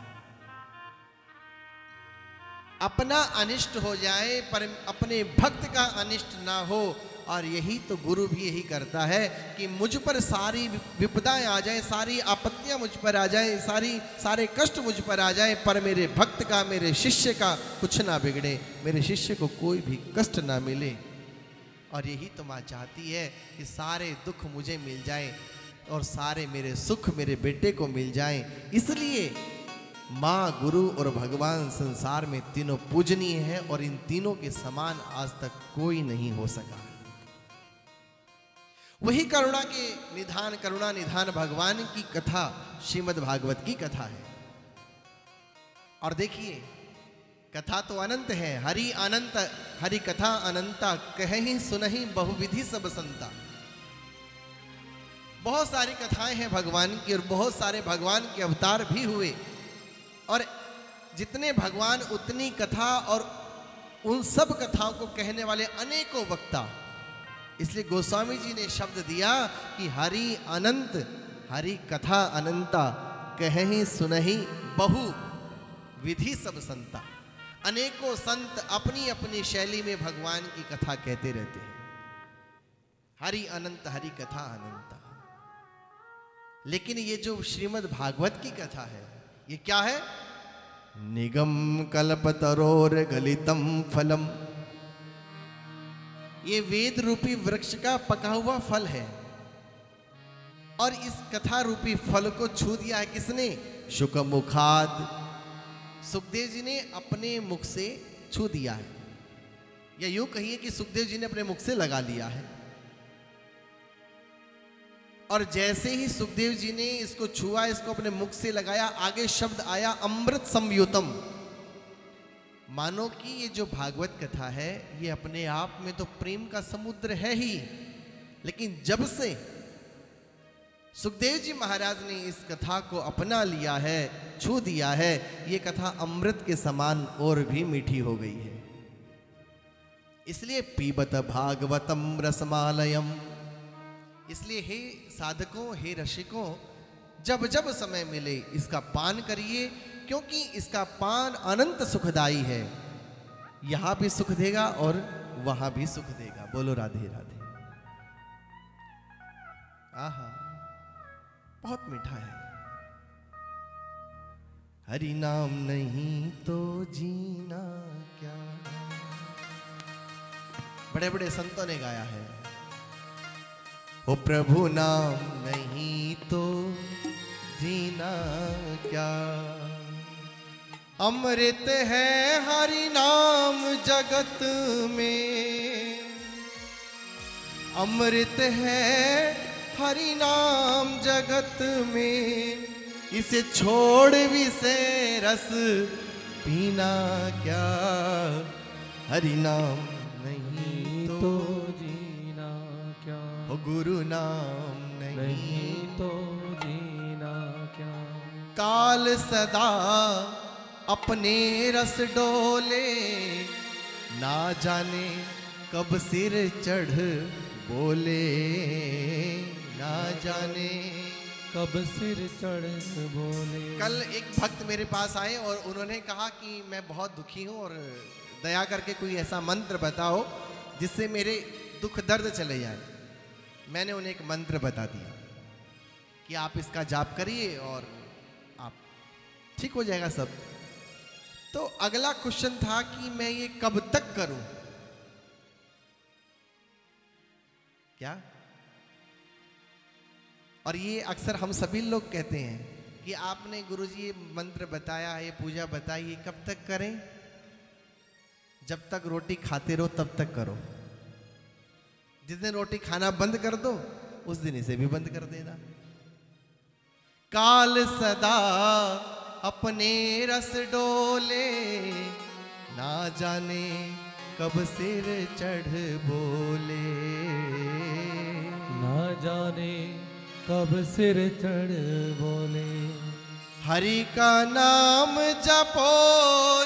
अपना अनिष्ट हो जाए पर अपने भक्त का अनिष्ट ना हो। और यही तो गुरु भी यही करता है कि मुझ पर सारी विपदाएं आ जाए, सारी आपत्तियां मुझ पर आ जाए, सारे कष्ट मुझ पर आ जाए, पर मेरे भक्त का, मेरे शिष्य का कुछ ना बिगड़े, मेरे शिष्य को कोई भी कष्ट ना मिले। और यही तो माँ चाहती है कि सारे दुख मुझे मिल जाए और सारे मेरे सुख मेरे बेटे को मिल जाए। इसलिए माँ, गुरु और भगवान संसार में तीनों पूजनीय हैं और इन तीनों के समान आज तक कोई नहीं हो सका। वही करुणा निधान भगवान की कथा श्रीमद् भागवत की कथा है। और देखिए, कथा तो अनंत है। हरि अनंत, हरि कथा अनंता, कहीं सुनहि बहुविधि सब संता। बहुत सारी कथाएं हैं भगवान की और बहुत सारे भगवान के अवतार भी हुए। और जितने भगवान उतनी कथा और उन सब कथाओं को कहने वाले अनेकों वक्ता। इसलिए गोस्वामी जी ने शब्द दिया कि हरि अनंत, हरि कथा अनंता, कहीं सुनहि बहु विधि सब संता। अनेकों संत अपनी अपनी शैली में भगवान की कथा कहते रहते हैं। हरि अनंत, हरि कथा अनंता। लेकिन ये जो श्रीमद् भागवत की कथा है, ये क्या है? निगम कल्पतरोर गलितम फलम। ये वेद रूपी वृक्ष का पका हुआ फल है। और इस कथा रूपी फल को छू दिया है किसने? शुक मुखाद। सुखदेव जी ने अपने मुख से छू दिया है, या यूं कहिए कि सुखदेव जी ने अपने मुख से लगा लिया है। और जैसे ही सुखदेव जी ने इसको छुआ, इसको अपने मुख से लगाया, आगे शब्द आया अमृत संयुतम। मानो कि ये जो भागवत कथा है ये अपने आप में तो प्रेम का समुद्र है ही, लेकिन जब से सुखदेव जी महाराज ने इस कथा को अपना लिया है, छू दिया है, ये कथा अमृत के समान और भी मीठी हो गई है। इसलिए पीबत भागवतम रसमालयम। इसलिए हे साधकों, हे रसिकों, जब जब समय मिले इसका पान करिए, क्योंकि इसका पान अनंत सुखदाई है। यहां भी सुख देगा और वहां भी सुख देगा। बोलो राधे राधे। आहा, बहुत मीठा है। हरि नाम नहीं तो जीना क्या। बड़े बड़े संतों ने गाया है। ओ प्रभु नाम नहीं तो जीना क्या। अमृत है हरि नाम जगत में, अमृत है हरि नाम जगत में, इसे छोड़ विषय रस पीना क्या। हरि नाम नहीं तो जीना क्या, ओ गुरु नाम नहीं तो जीना क्या। काल सदा अपने रस डोले, ना जाने कब सिर चढ़ बोले, ना जाने कब सिर चढ़ बोले। कल एक भक्त मेरे पास आए और उन्होंने कहा कि मैं बहुत दुखी हूँ और दया करके कोई ऐसा मंत्र बताओ जिससे मेरे दुख दर्द चले जाए। मैंने उन्हें एक मंत्र बता दिया कि आप इसका जाप करिए और आप ठीक हो जाएगा सब। तो अगला क्वेश्चन था कि मैं ये कब तक करूं? क्या? और ये अक्सर हम सभी लोग कहते हैं कि आपने गुरुजी ये मंत्र बताया, ये पूजा बताई, ये कब तक करें? जब तक रोटी खाते रहो तब तक करो। जिस दिन रोटी खाना बंद कर दो उस दिन इसे भी बंद कर देना। काल सदा अपने रस डोले, ना जाने कब सिर चढ़ बोले। ना जाने कब सिर चढ़ बोले। हरि का नाम जपो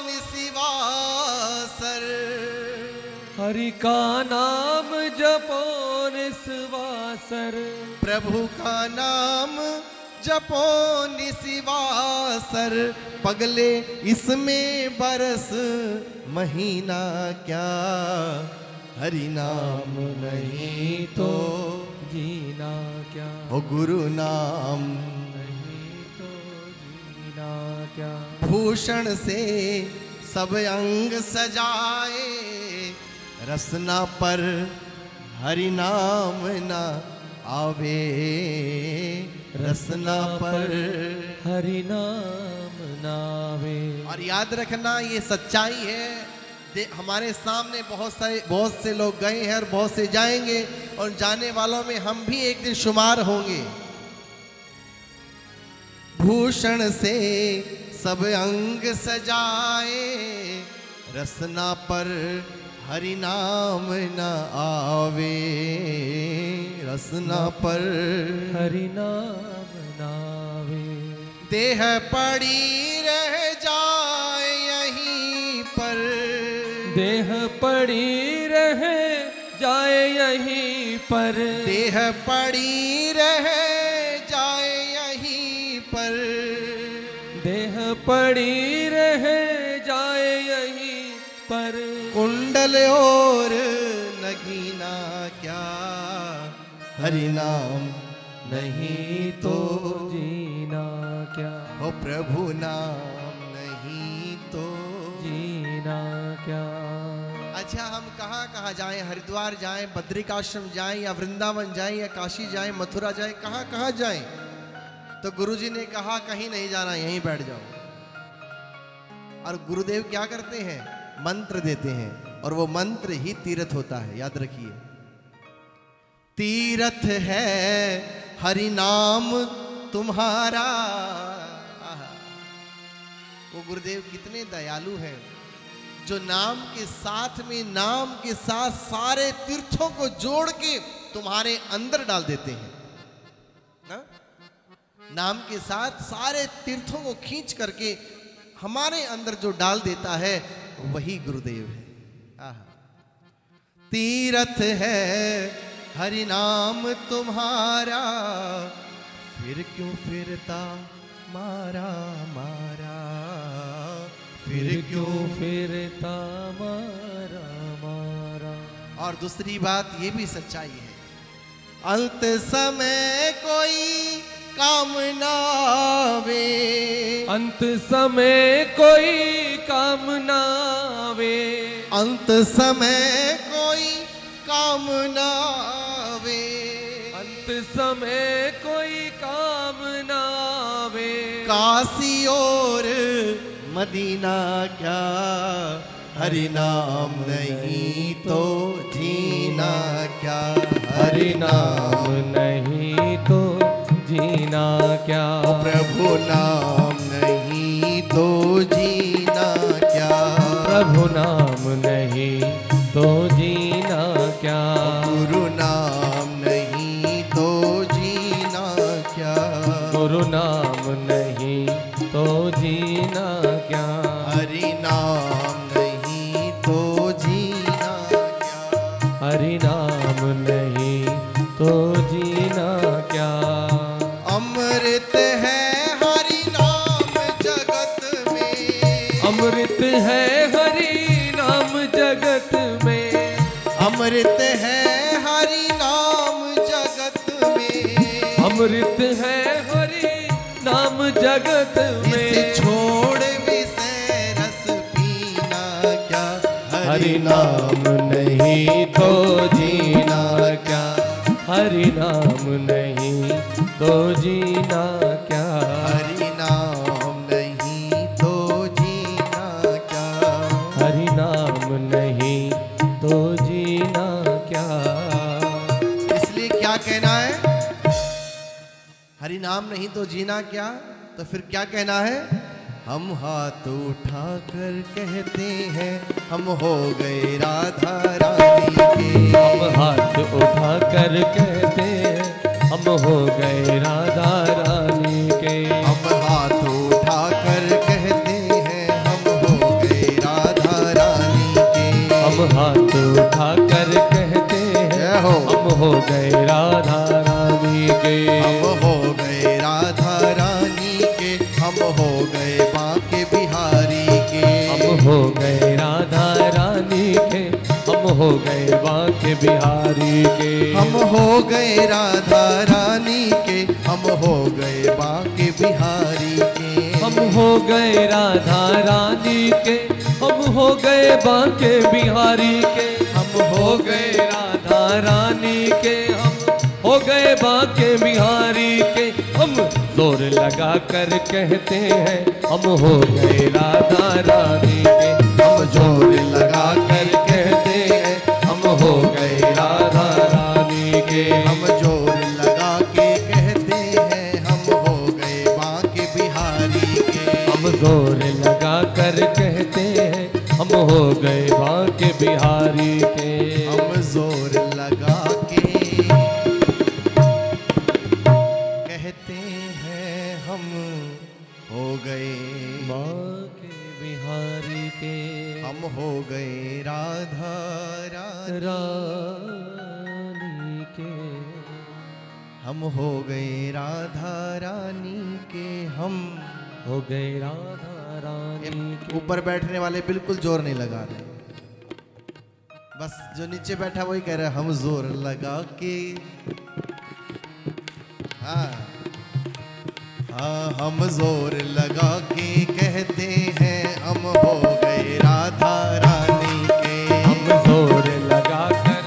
निशिवासर, हरि का नाम जपो निस्वासर। प्रभु का नाम जपो निशिवासर। पगले इसमें बरस महीना क्या, हरि नाम नहीं तो जीना क्या। हो गुरु नाम नहीं तो जीना क्या। भूषण से सब अंग सजाए, रसना पर हरि नाम ना आवे। रसना पर हरि नाम नावे। और याद रखना ये सच्चाई है। हमारे सामने बहुत से लोग गए हैं और बहुत से जाएंगे, और जाने वालों में हम भी एक दिन शुमार होंगे। भूषण से सब अंग सजाए, रसना पर हरि नाम न आवे। रसना पर हरि नाम नावे। देह पड़ी रह जाए यहीं पर, देह पड़ी रह जाए यहीं पर। देह पड़ी रह जाए यहीं पर। देह पड़ी रह जाए यहीं पर। कुंडल और नगीना क्या, हरि नाम नहीं तो जीना क्या। हो प्रभु नाम नहीं तो जीना क्या। अच्छा, हम कहाँ कहाँ जाएं? हरिद्वार जाएं, बद्रिकाश्रम जाएं, या वृंदावन जाएं, या काशी जाएं, मथुरा जाएं, कहाँ कहाँ जाएं? तो गुरुजी ने कहा कहीं नहीं जाना, यहीं बैठ जाओ। और गुरुदेव क्या करते हैं? मंत्र देते हैं, और वो मंत्र ही तीर्थ होता है। याद रखिए, तीर्थ है हरि नाम तुम्हारा। वो गुरुदेव कितने दयालु हैं, जो नाम के साथ में, नाम के साथ सारे तीर्थों को जोड़ के तुम्हारे अंदर डाल देते हैं ना? नाम के साथ सारे तीर्थों को खींच करके हमारे अंदर जो डाल देता है, वही गुरुदेव है। तीर्थ है हरि नाम तुम्हारा, फिर क्यों फिरता मारा मारा। फिर क्यों फिरता मारा मारा। और दूसरी बात ये भी सच्चाई है, अंत समय कोई काम ना आवे। अंत समय कोई काम ना आवे। अंत समय कोई काम ना आवे। अंत समय कोई काम ना आवे। काशी और मदीना क्या, हरि नाम नहीं तो जीना क्या। हरि नाम नहीं तो जीना क्या। प्रभु नाम नहीं तो जीना क्या। प्रभु नाम नहीं तो जीना क्या। गुरु नाम नहीं तो जीना क्या। गुरु नाम नहीं तो जीना क्या। हरि नाम नहीं तो जीना क्या। हरि नाम नहीं तो जीना क्या। अमृत है हरि नाम जगत में। अमृत है हरि नाम जगत में। अमृत है हरि नाम जगत में। अमृत है हरि नाम जगत में। इसे छोड़ विषय रस पीना क्या। हरि नाम नहीं तो जीना क्या। हरि नाम नहीं तो जीना क्या। हरि नाम नहीं तो जीना क्या। हरि नाम नहीं तो जीना क्या। इसलिए क्या कहना है? हरि नाम नहीं तो जीना क्या? तो फिर क्या कहना है? हम हाथ उठाकर कहते हैं हम हो गए राधा रानी के। हम हाथ उठाकर कहते हैं हम हो गए राधा रानी के। हम हाथ उठाकर कहते हैं हम हो गए राधा रानी के। हम हाथ उठाकर कहते हैं हम हो गए राधा रानी के। हम हो गए राधा रानी के। हम हो गए बांके बिहारी के। हम हो गए राधा रानी के। हम हो गए बांके बिहारी के। हम हो गए राधा रानी के। हम हो गए बांके बिहारी के। हम हो गए राधा रानी के। हम हो गए बांके बिहारी के। हम हो गए राधा रानी के। हम हो गए बांके बिहारी के। हम जोर लगा कर कहते हैं हम हो गए राधा रानी के। हम जोर लगा कर कहते हैं हम हो गए राधा रानी के। हम जोर लगा के कहते हैं हम हो गए बांके बिहारी के। हम जोर लगा कर कहते हैं हम हो गए बांके बिहारी के। हम जोर लगा के कहते हैं हम हो गए बांके बिहारी के। हम हो गए राधा रानी रानी के। हम हो गए राधा रानी के। हम हो गए राधा रानी के। ऊपर बैठने वाले बिल्कुल जोर नहीं लगा रहे, बस जो नीचे बैठा वही कह रहा है हम जोर लगा के। हाँ हाँ, हम जोर लगा के कहते हैं हम हो गए राधा रानी के। हम जोर लगा कर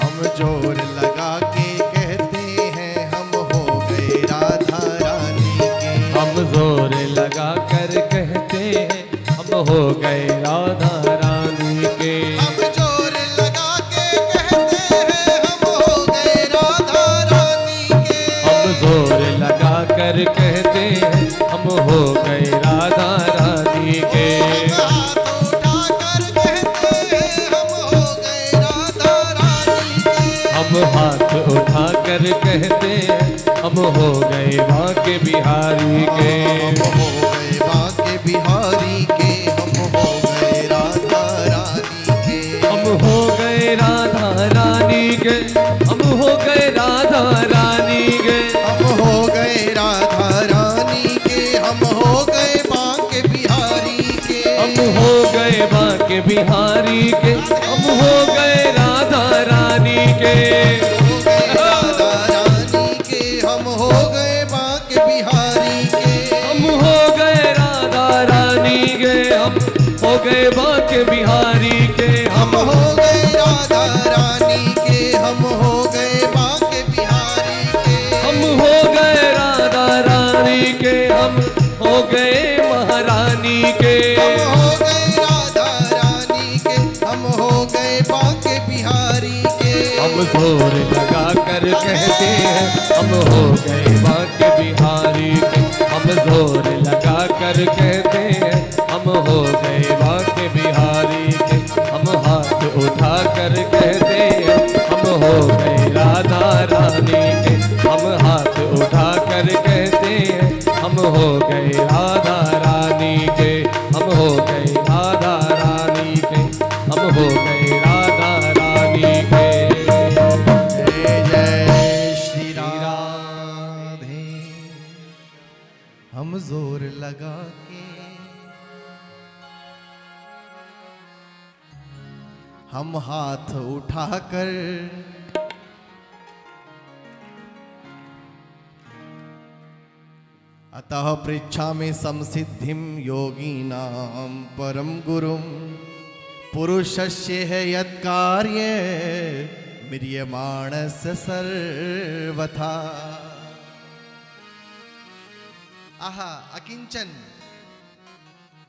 हम जोर लगा के कहते हैं हम हो गए राधा रानी के। हम जोर लगा कर कहते हैं हम हो गए राधा रानी के। हम जोर लगा के कहते हैं हम हो गए राधा रानी के। हम जोर लगा कर कहते हैं हम हो गए राधा रानी के। हम हाथ उठा कर कहते हैं हम हो गए राधा रानी के। हम हाथ उठा कर कहते हैं हम हो गए बांके बिहारी के। हम हो गए बांके बिहारी के। हम हो गए राधा रानी के। हम हो गए राधा रानी के। हम हो गए राधा रानी के। हम हो गए राधा रानी के। हम हो गए बांके बिहारी के। हम हो गए बांके बिहारी के। हम हो गए राधा रानी के। हो गए राधा रानी के। हम हो गए बांके बिहारी के। हम हो गए राधा रानी के। हम हो गए बांके बिहारी के। हम हो गए राधा रानी के। हम हो गए बांके बिहारी के। हम हो गए राधा रानी के। हम हो गए महारानी के। हम हो गए राधा रानी के। हम हो गए बांके बिहारी के। हम जोर लगा कर कहते हैं हम हो गए बांके बिहारी के। हम जोर लगा कर कहते हैं हम हो गए बांके बिहारी के। हम हाथ उठा कर कहते हैं हम हो गए राधा रानी के। हम हाथ उठा कर कहते हैं हम हो गए राधा रानी के। हम हो गए राधा रानी के। हम हो गए राधा रानी के। जय जय श्री राधे। हम जोर लगा के हम हाथ उठाकर अतः पृच्छामि संसिद्धिं योगिनां परम गुरुं पुरुषस्य है यत्कार्य म्रियमाणस सर्वथा। आहा, अकिंचन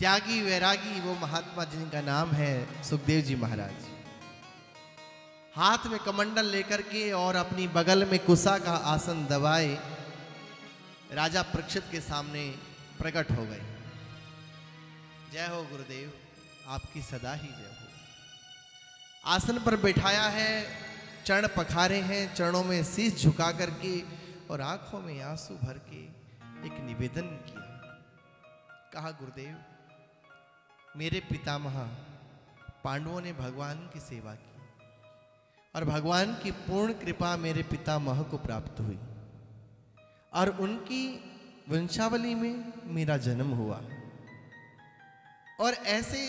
त्यागी वैरागी वो महात्मा जिनका नाम है सुखदेव जी महाराज। हाथ में कमंडल लेकर के और अपनी बगल में कुसा का आसन दबाए राजा परीक्षित के सामने प्रकट हो गए। जय हो गुरुदेव, आपकी सदा ही जय हो। आसन पर बैठाया है, चरण पखारे हैं, चरणों में शीश झुका करके और आंखों में आंसू भर के एक निवेदन किया। कहा, गुरुदेव, मेरे पितामह पांडवों ने भगवान की सेवा की और भगवान की पूर्ण कृपा मेरे पितामह को प्राप्त हुई और उनकी वंशावली में मेरा जन्म हुआ और ऐसे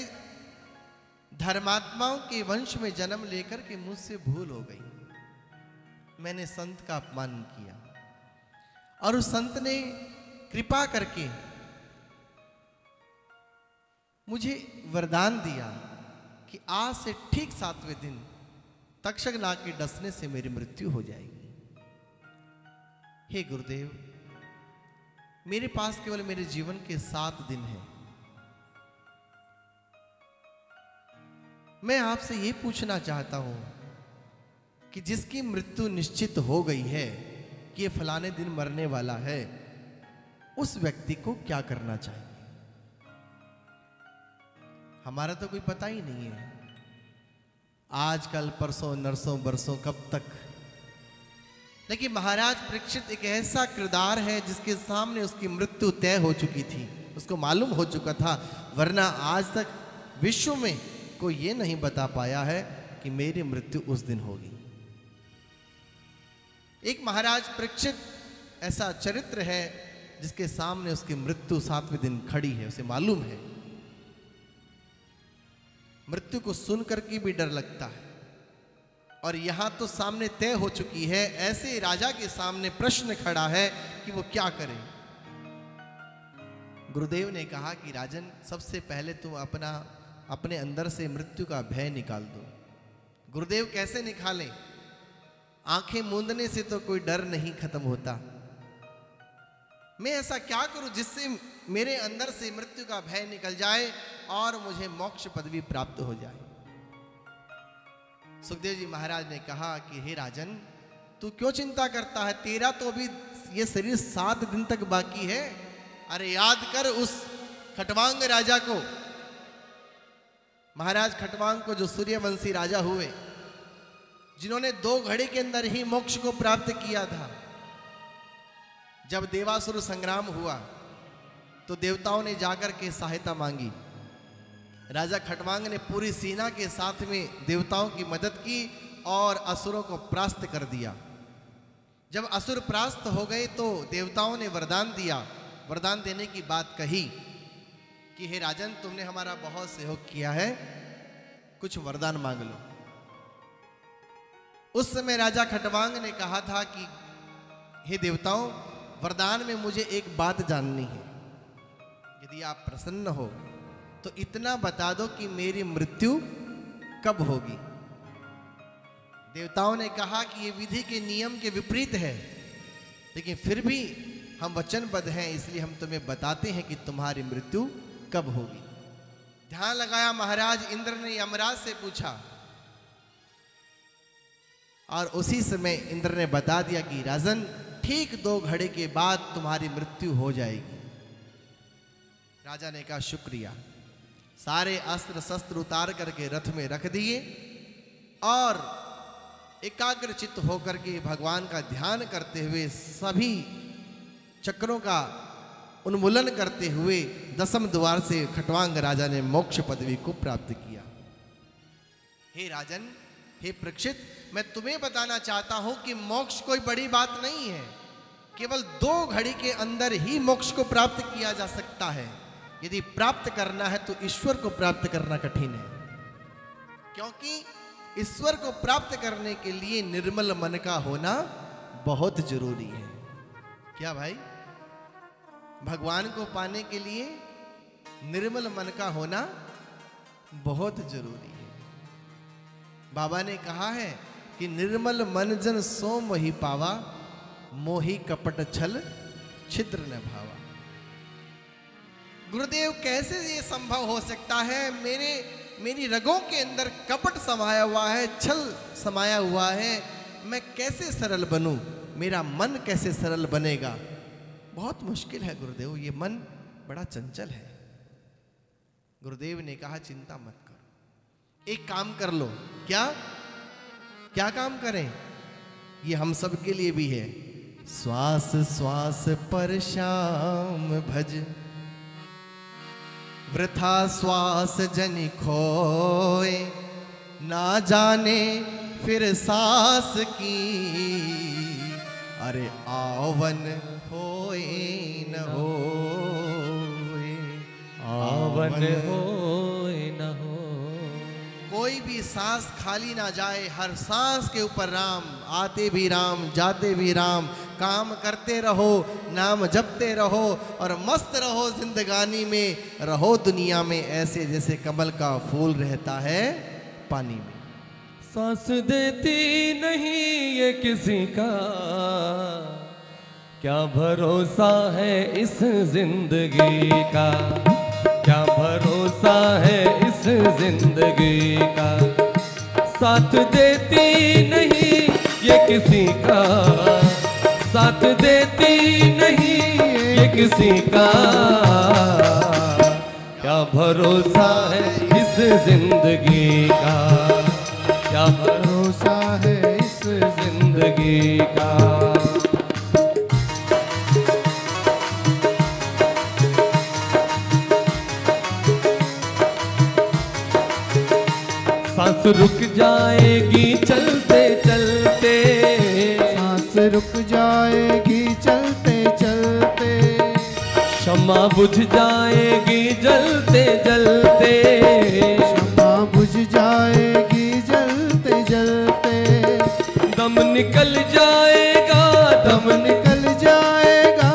धर्मात्माओं के वंश में जन्म लेकर के मुझसे भूल हो गई। मैंने संत का अपमान किया और उस संत ने कृपा करके मुझे वरदान दिया कि आज से ठीक 7वें दिन तक्षक नाग के डसने से मेरी मृत्यु हो जाएगी। हे गुरुदेव, मेरे पास केवल मेरे जीवन के 7 दिन हैं। मैं आपसे ये पूछना चाहता हूं कि जिसकी मृत्यु निश्चित हो गई है कि ये फलाने दिन मरने वाला है, उस व्यक्ति को क्या करना चाहिए? हमारा तो कोई पता ही नहीं है। आजकल परसों नरसों बरसों कब तक। लेकिन महाराज परीक्षित एक ऐसा किरदार है जिसके सामने उसकी मृत्यु तय हो चुकी थी, उसको मालूम हो चुका था, वरना आज तक विश्व में कोई ये नहीं बता पाया है कि मेरी मृत्यु उस दिन होगी। एक महाराज परीक्षित ऐसा चरित्र है जिसके सामने उसकी मृत्यु 7वें दिन खड़ी है, उसे मालूम है। मृत्यु को सुनकर के भी डर लगता है और यहां तो सामने तय हो चुकी है। ऐसे राजा के सामने प्रश्न खड़ा है कि वो क्या करे। गुरुदेव ने कहा कि राजन, सबसे पहले तुम अपने अंदर से मृत्यु का भय निकाल दो। गुरुदेव कैसे निकालें? आंखें मूंदने से तो कोई डर नहीं खत्म होता। मैं ऐसा क्या करूं जिससे मेरे अंदर से मृत्यु का भय निकल जाए और मुझे मोक्ष पदवी प्राप्त हो जाए। सुखदेव जी महाराज ने कहा कि हे राजन, तू क्यों चिंता करता है? तेरा तो अभी ये शरीर 7 दिन तक बाकी है। अरे याद कर उस खटवांग राजा को, महाराज खटवांग को, जो सूर्यवंशी राजा हुए, जिन्होंने 2 घड़ी के अंदर ही मोक्ष को प्राप्त किया था। जब देवासुर संग्राम हुआ तो देवताओं ने जाकर के सहायता मांगी। राजा खटवांग ने पूरी सेना के साथ में देवताओं की मदद की और असुरों को परास्त कर दिया। जब असुर परास्त हो गए तो देवताओं ने वरदान दिया। वरदान देने की बात कही कि हे राजन, तुमने हमारा बहुत सहयोग किया है, कुछ वरदान मांग लो। उस समय राजा खटवांग ने कहा था कि हे देवताओं, वरदान में मुझे एक बात जाननी है। यदि आप प्रसन्न हो तो इतना बता दो कि मेरी मृत्यु कब होगी। देवताओं ने कहा कि ये विधि के नियम के विपरीत है, लेकिन फिर भी हम वचनबद्ध हैं, इसलिए हम तुम्हें बताते हैं कि तुम्हारी मृत्यु कब होगी। ध्यान लगाया महाराज इंद्र ने यमराज से पूछा और उसी समय इंद्र ने बता दिया कि राजन, ठीक 2 घड़ी के बाद तुम्हारी मृत्यु हो जाएगी। राजा ने कहा शुक्रिया। सारे अस्त्र शस्त्र उतार करके रथ में रख दिए और एकाग्रचित्त होकर के भगवान का ध्यान करते हुए, सभी चक्रों का उन्मूलन करते हुए 10वें द्वार से खटवांग राजा ने मोक्ष पदवी को प्राप्त किया। हे राजन, हे परीक्षित, मैं तुम्हें बताना चाहता हूं कि मोक्ष कोई बड़ी बात नहीं है। केवल 2 घड़ी के अंदर ही मोक्ष को प्राप्त किया जा सकता है। यदि प्राप्त करना है तो ईश्वर को प्राप्त करना कठिन है, क्योंकि ईश्वर को प्राप्त करने के लिए निर्मल मन का होना बहुत जरूरी है। क्या भाई? भगवान को पाने के लिए निर्मल मन का होना बहुत जरूरी है। बाबा ने कहा है कि निर्मल मन जन सो मोहि पावा, मोहि कपट छल छिद्र न भावा। गुरुदेव, कैसे ये संभव हो सकता है? मेरी रगों के अंदर कपट समाया हुआ है, छल समाया हुआ है। मैं कैसे सरल बनूं? मेरा मन कैसे सरल बनेगा? बहुत मुश्किल है गुरुदेव, ये मन बड़ा चंचल है। गुरुदेव ने कहा चिंता मत करो, एक काम कर लो। क्या क्या काम करें? ये हम सब के लिए भी है। श्वास श्वास पर श्याम भज, वृथा श्वास जनि खोए, ना जाने फिर सांस की, अरे आवन होए न होए, आवन होए न हो। कोई भी सांस खाली ना जाए, हर सांस के ऊपर राम, आते भी राम जाते भी राम, काम करते रहो, नाम जपते रहो और मस्त रहो जिंदगानी में, रहो दुनिया में ऐसे जैसे कमल का फूल रहता है पानी में। सांस देती नहीं ये किसी का, क्या भरोसा है इस जिंदगी का, क्या भरोसा है इस जिंदगी का। साथ देती नहीं ये किसी का, साथ देती नहीं ये किसी का, क्या भरोसा है इस जिंदगी का, क्या भरोसा है इस जिंदगी का। सांस रुक जाएगी चलते चलते, सांस रुक जाएगी चलते चलते, क्षमा बुझ जाएगी जलते जलते, क्षमा बुझ जाएगी जलते जलते, दम निकल जाएगा, दम निकल जाएगा,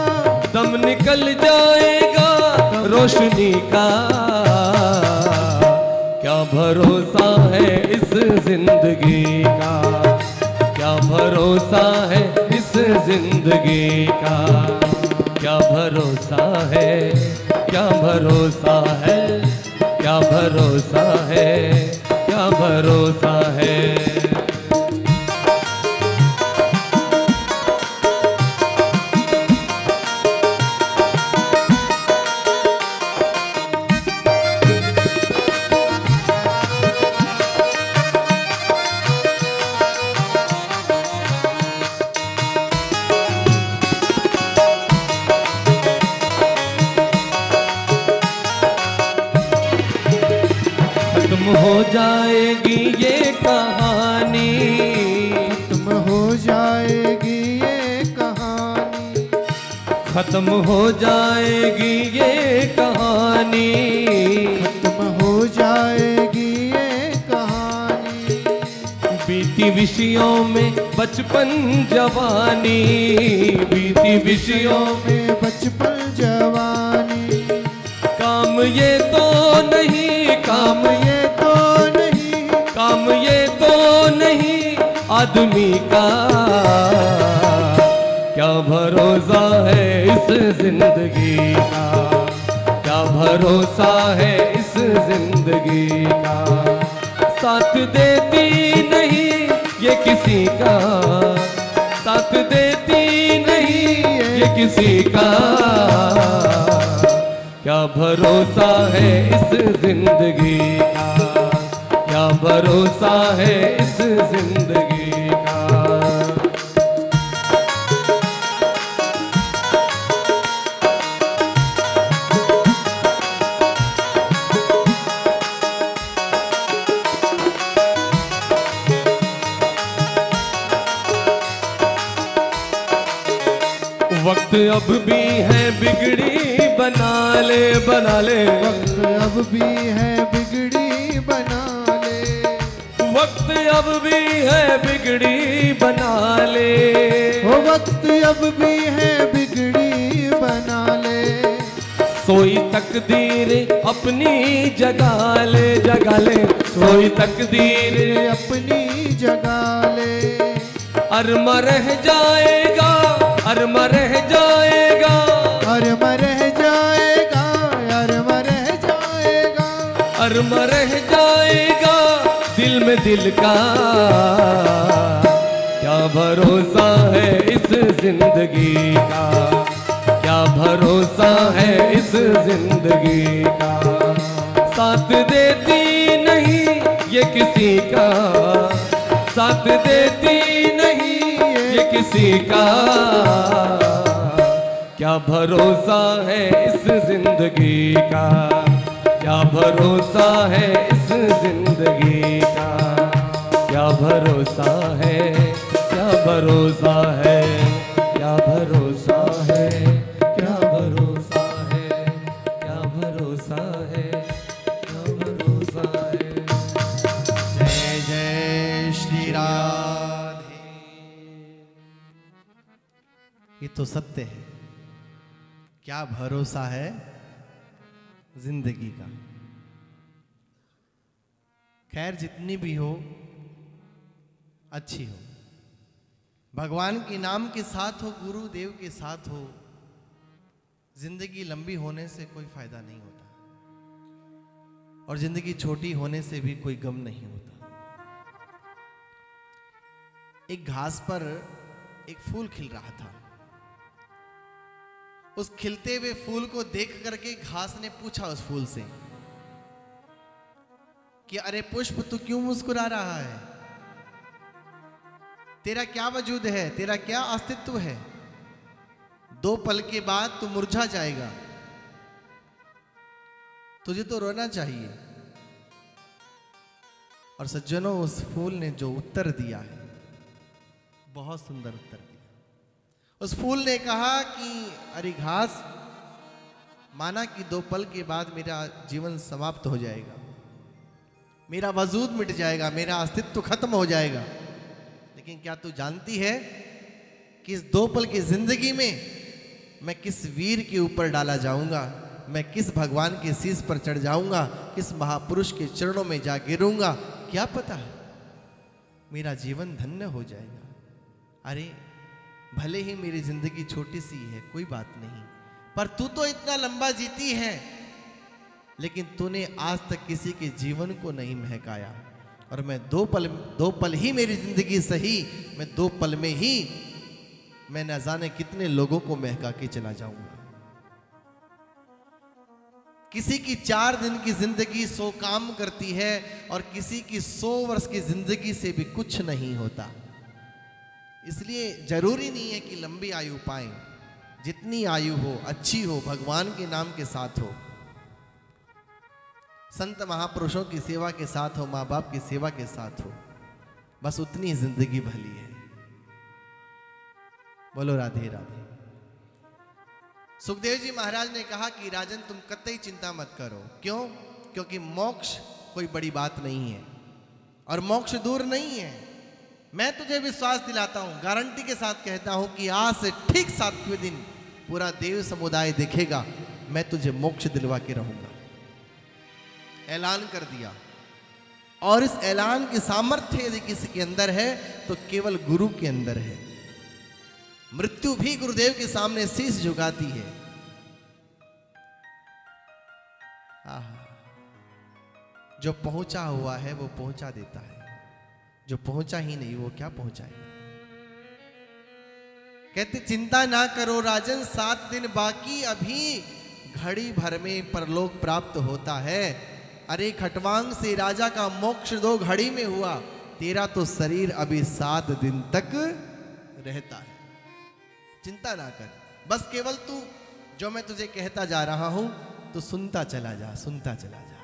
दम निकल जाएगा रोशनी का, क्या भरोसा है इस जिंदगी का, क्या भरोसा है इस जिंदगी का, क्या भरोसा है, क्या भरोसा है, क्या भरोसा है, क्या भरोसा है। हो जाएगी ये कहानी, खत्म हो जाएगी ये कहानी, खत्म हो जाएगी ये कहानी, खत्म हो जाएगी ये कहानी। बीती विषयों में बचपन जवानी, बीती विषयों में बचपन जवानी, काम ये तो नहीं, काम ये तो नहीं, काम ये तो नहीं आदमी का, क्या भरोसा है इस जिंदगी का, क्या भरोसा है इस जिंदगी का। साथ देती नहीं ये किसी का, साथ देती नहीं ये किसी का, क्या भरोसा है इस जिंदगी का, क्या भरोसा है इस जिंदगी का। वक्त अब भी है बिगड़ी बना ले, बना ले, वक्त अब भी है बिगड़ी बना ले, वक्त अब भी है बिगड़ी बना ले, वो वक्त अब भी है बिगड़ी बना ले। सोई तकदीर अपनी जगा ले, जगा ले, सोई तकदीर अपनी जगा ले, अरमा रह जाएगा, अरमा रह जाएगा, अरमा रह जाएगा, अरमा रह जाएगा, अरमा रह जाएगा दिल में दिल का, क्या भरोसा है इस जिंदगी का, क्या भरोसा है इस जिंदगी का। साथ देती नहीं ये किसी का, साथ देती नहीं ये किसी का। क्या भरोसा है इस जिंदगी का, क्या भरोसा है इस जिंदगी का। क्या भरोसा है, क्या भरोसा है, क्या भरोसा है, क्या भरोसा है, क्या भरोसा है, क्या भरोसा है। जय जय श्री राधे। ये तो सत्य है, क्या भरोसा है जिंदगी का। खैर जितनी भी हो अच्छी हो, भगवान के नाम के साथ हो, गुरुदेव के साथ हो, जिंदगी लंबी होने से कोई फायदा नहीं होता, और जिंदगी छोटी होने से भी कोई गम नहीं होता। एक घास पर एक फूल खिल रहा था। उस खिलते हुए फूल को देख करके घास ने पूछा उस फूल से कि अरे पुष्प, तू क्यों मुस्कुरा रहा है? तेरा क्या वजूद है, तेरा क्या अस्तित्व है? 2 पल के बाद तू मुरझा जाएगा, तुझे तो रोना चाहिए। और सज्जनों, उस फूल ने जो उत्तर दिया है, बहुत सुंदर उत्तर दिया। उस फूल ने कहा कि अरे घास, माना कि 2 पल के बाद मेरा जीवन समाप्त हो जाएगा, मेरा वजूद मिट जाएगा, मेरा अस्तित्व खत्म हो जाएगा, लेकिन क्या तू जानती है कि इस 2 पल की जिंदगी में मैं किस वीर के ऊपर डाला जाऊंगा, मैं किस भगवान के शीश पर चढ़ जाऊंगा, किस महापुरुष के चरणों में जा गिरूंगा, क्या पता मेरा जीवन धन्य हो जाएगा। अरे भले ही मेरी जिंदगी छोटी सी है, कोई बात नहीं, पर तू तो इतना लंबा जीती है, लेकिन तूने आज तक किसी के जीवन को नहीं महकाया। और मैं 2 पल ही मेरी जिंदगी सही, मैं 2 पल में ही मैं न जाने कितने लोगों को महका के चला जाऊंगा। किसी की 4 दिन की जिंदगी 100 काम करती है, और किसी की 100 वर्ष की जिंदगी से भी कुछ नहीं होता। इसलिए जरूरी नहीं है कि लंबी आयु पाएं, जितनी आयु हो अच्छी हो, भगवान के नाम के साथ हो, संत महापुरुषों की सेवा के साथ हो, माँ बाप की सेवा के साथ हो, बस उतनी जिंदगी भली है। बोलो राधे राधे। सुखदेव जी महाराज ने कहा कि राजन, तुम कतई चिंता मत करो। क्यों? क्योंकि मोक्ष कोई बड़ी बात नहीं है, और मोक्ष दूर नहीं है। मैं तुझे विश्वास दिलाता हूं, गारंटी के साथ कहता हूं कि आज से ठीक 7वें दिन पूरा देव समुदाय देखेगा, मैं तुझे मोक्ष दिलवा के रहूंगा। ऐलान कर दिया, और इस ऐलान की सामर्थ्य यदि किसी के अंदर है तो केवल गुरु के अंदर है। मृत्यु भी गुरुदेव के सामने शीश झुकाती है। जो पहुंचा हुआ है वो पहुंचा देता है, जो पहुंचा ही नहीं वो क्या पहुंचाएगा। कहते चिंता ना करो राजन, 7 दिन बाकी, अभी घड़ी भर में परलोक प्राप्त होता है। अरे खटवांग से राजा का मोक्ष 2 घड़ी में हुआ, तेरा तो शरीर अभी 7 दिन तक रहता है। चिंता ना कर, बस केवल तू जो मैं तुझे कहता जा रहा हूं तो सुनता चला जा, सुनता चला जा।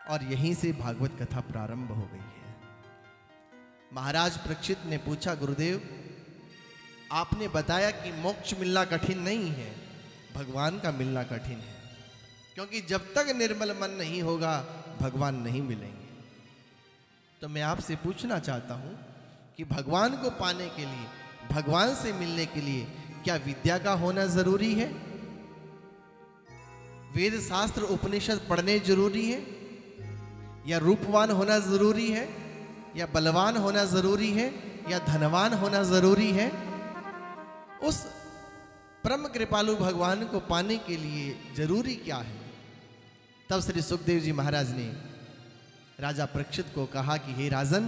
और यहीं से भागवत कथा प्रारंभ हो गई है। महाराज परीक्षित ने पूछा, गुरुदेव आपने बताया कि मोक्ष मिलना कठिन नहीं है, भगवान का मिलना कठिन है, क्योंकि जब तक निर्मल मन नहीं होगा भगवान नहीं मिलेंगे। तो मैं आपसे पूछना चाहता हूं कि भगवान को पाने के लिए, भगवान से मिलने के लिए क्या विद्या का होना जरूरी है? वेद शास्त्र उपनिषद पढ़ने जरूरी है? या रूपवान होना जरूरी है? या बलवान होना जरूरी है? या धनवान होना जरूरी है? उस परम कृपालु भगवान को पाने के लिए जरूरी क्या है? तब श्री सुखदेव जी महाराज ने राजा परीक्षित को कहा कि हे राजन,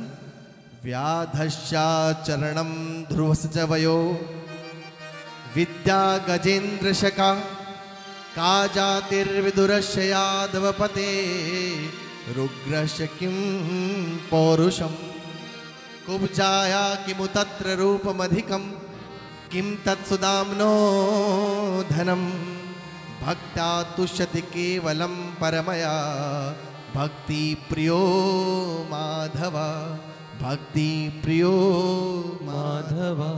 व्याधश्चा चरणम ध्रुवस्य च वयो विद्या गजेन्द्र शका का जातिर्विदुरस्य यादवपते रुग्रस्य किं पौरुषम कुब्जाया किमु तत्र रूपमधिकम किं तत्सुदाम्नो धनम भक्त्या तुष्यति केवलं परमया भक्ति प्रियो माधव भक्ति प्रियो माधवा।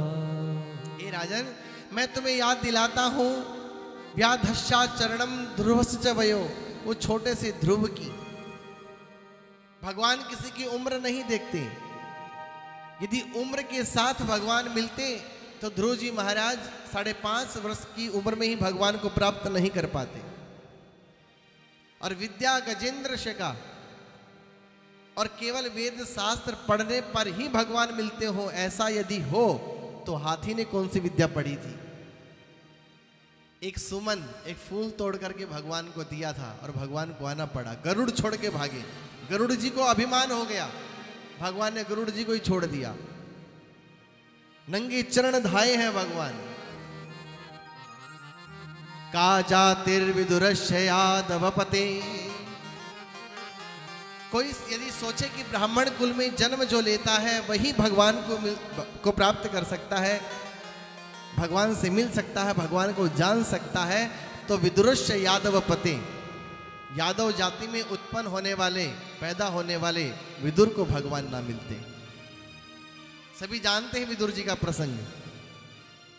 हे राजन, मैं तुम्हें याद दिलाता हूँ व्याधश्चा चरणम ध्रुवश्च वयो, वो छोटे से ध्रुव की। भगवान किसी की उम्र नहीं देखते। यदि उम्र के साथ भगवान मिलते तो ध्रुव जी महाराज 5.5 वर्ष की उम्र में ही भगवान को प्राप्त नहीं कर पाते। और विद्या गजेंद्र शका, और केवल वेद शास्त्र पढ़ने पर ही भगवान मिलते हो, ऐसा यदि हो तो हाथी ने कौन सी विद्या पढ़ी थी? एक सुमन, एक फूल तोड़ करके भगवान को दिया था और भगवान को आना पड़ा। गरुड़ छोड़ के भागे, गरुड़ जी को अभिमान हो गया, भगवान ने गरुड़ जी को ही छोड़ दिया। नंगे चरण धाये हैं भगवान। का जातिर्विदुरस्य यादवपते, कोई यदि सोचे कि ब्राह्मण कुल में जन्म जो लेता है वही भगवान को प्राप्त कर सकता है, भगवान से मिल सकता है, भगवान को जान सकता है, तो विदुरस्य यादवपते, यादव जाति में उत्पन्न होने वाले, पैदा होने वाले विदुर को भगवान ना मिलते। सभी जानते हैं विदुर जी का प्रसंग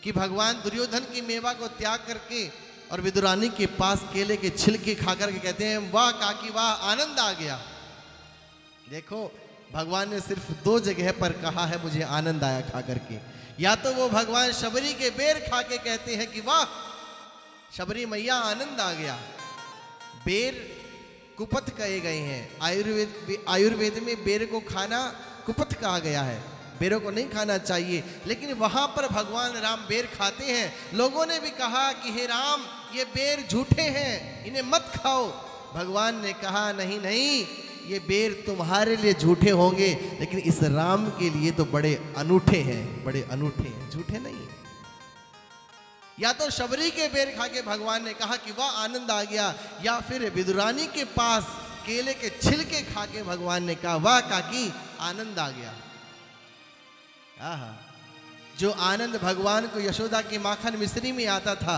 कि भगवान दुर्योधन की मेवा को त्याग करके और विदुरानी के पास केले के छिलके खा करके कहते हैं, वाह काकी वाह, आनंद आ गया। देखो, भगवान ने सिर्फ 2 जगह पर कहा है मुझे आनंद आया खा करके। या तो वो भगवान शबरी के बेर खा के कहते हैं कि वाह शबरी मैया आनंद आ गया। बेर कुपथ कहे गए हैं। आयुर्वेद में बेर को खाना कुपथ कहा गया है, बेरों को नहीं खाना चाहिए। लेकिन वहां पर भगवान राम बेर खाते हैं। लोगों ने भी कहा कि हे राम, ये बेर झूठे हैं, इन्हें मत खाओ। भगवान ने कहा नहीं नहीं, ये बेर तुम्हारे लिए झूठे होंगे, लेकिन इस राम के लिए तो बड़े अनूठे हैं, बड़े अनूठे हैं, झूठे नहीं है। या तो शबरी के बेर खा के भगवान ने कहा कि वाह आनंद आ गया, या फिर विदुरानी के पास केले के छिलके खा के भगवान ने कहा वाह काकी आनंद आ गया। आहा, जो आनंद भगवान को यशोदा के माखन मिश्री में आता था,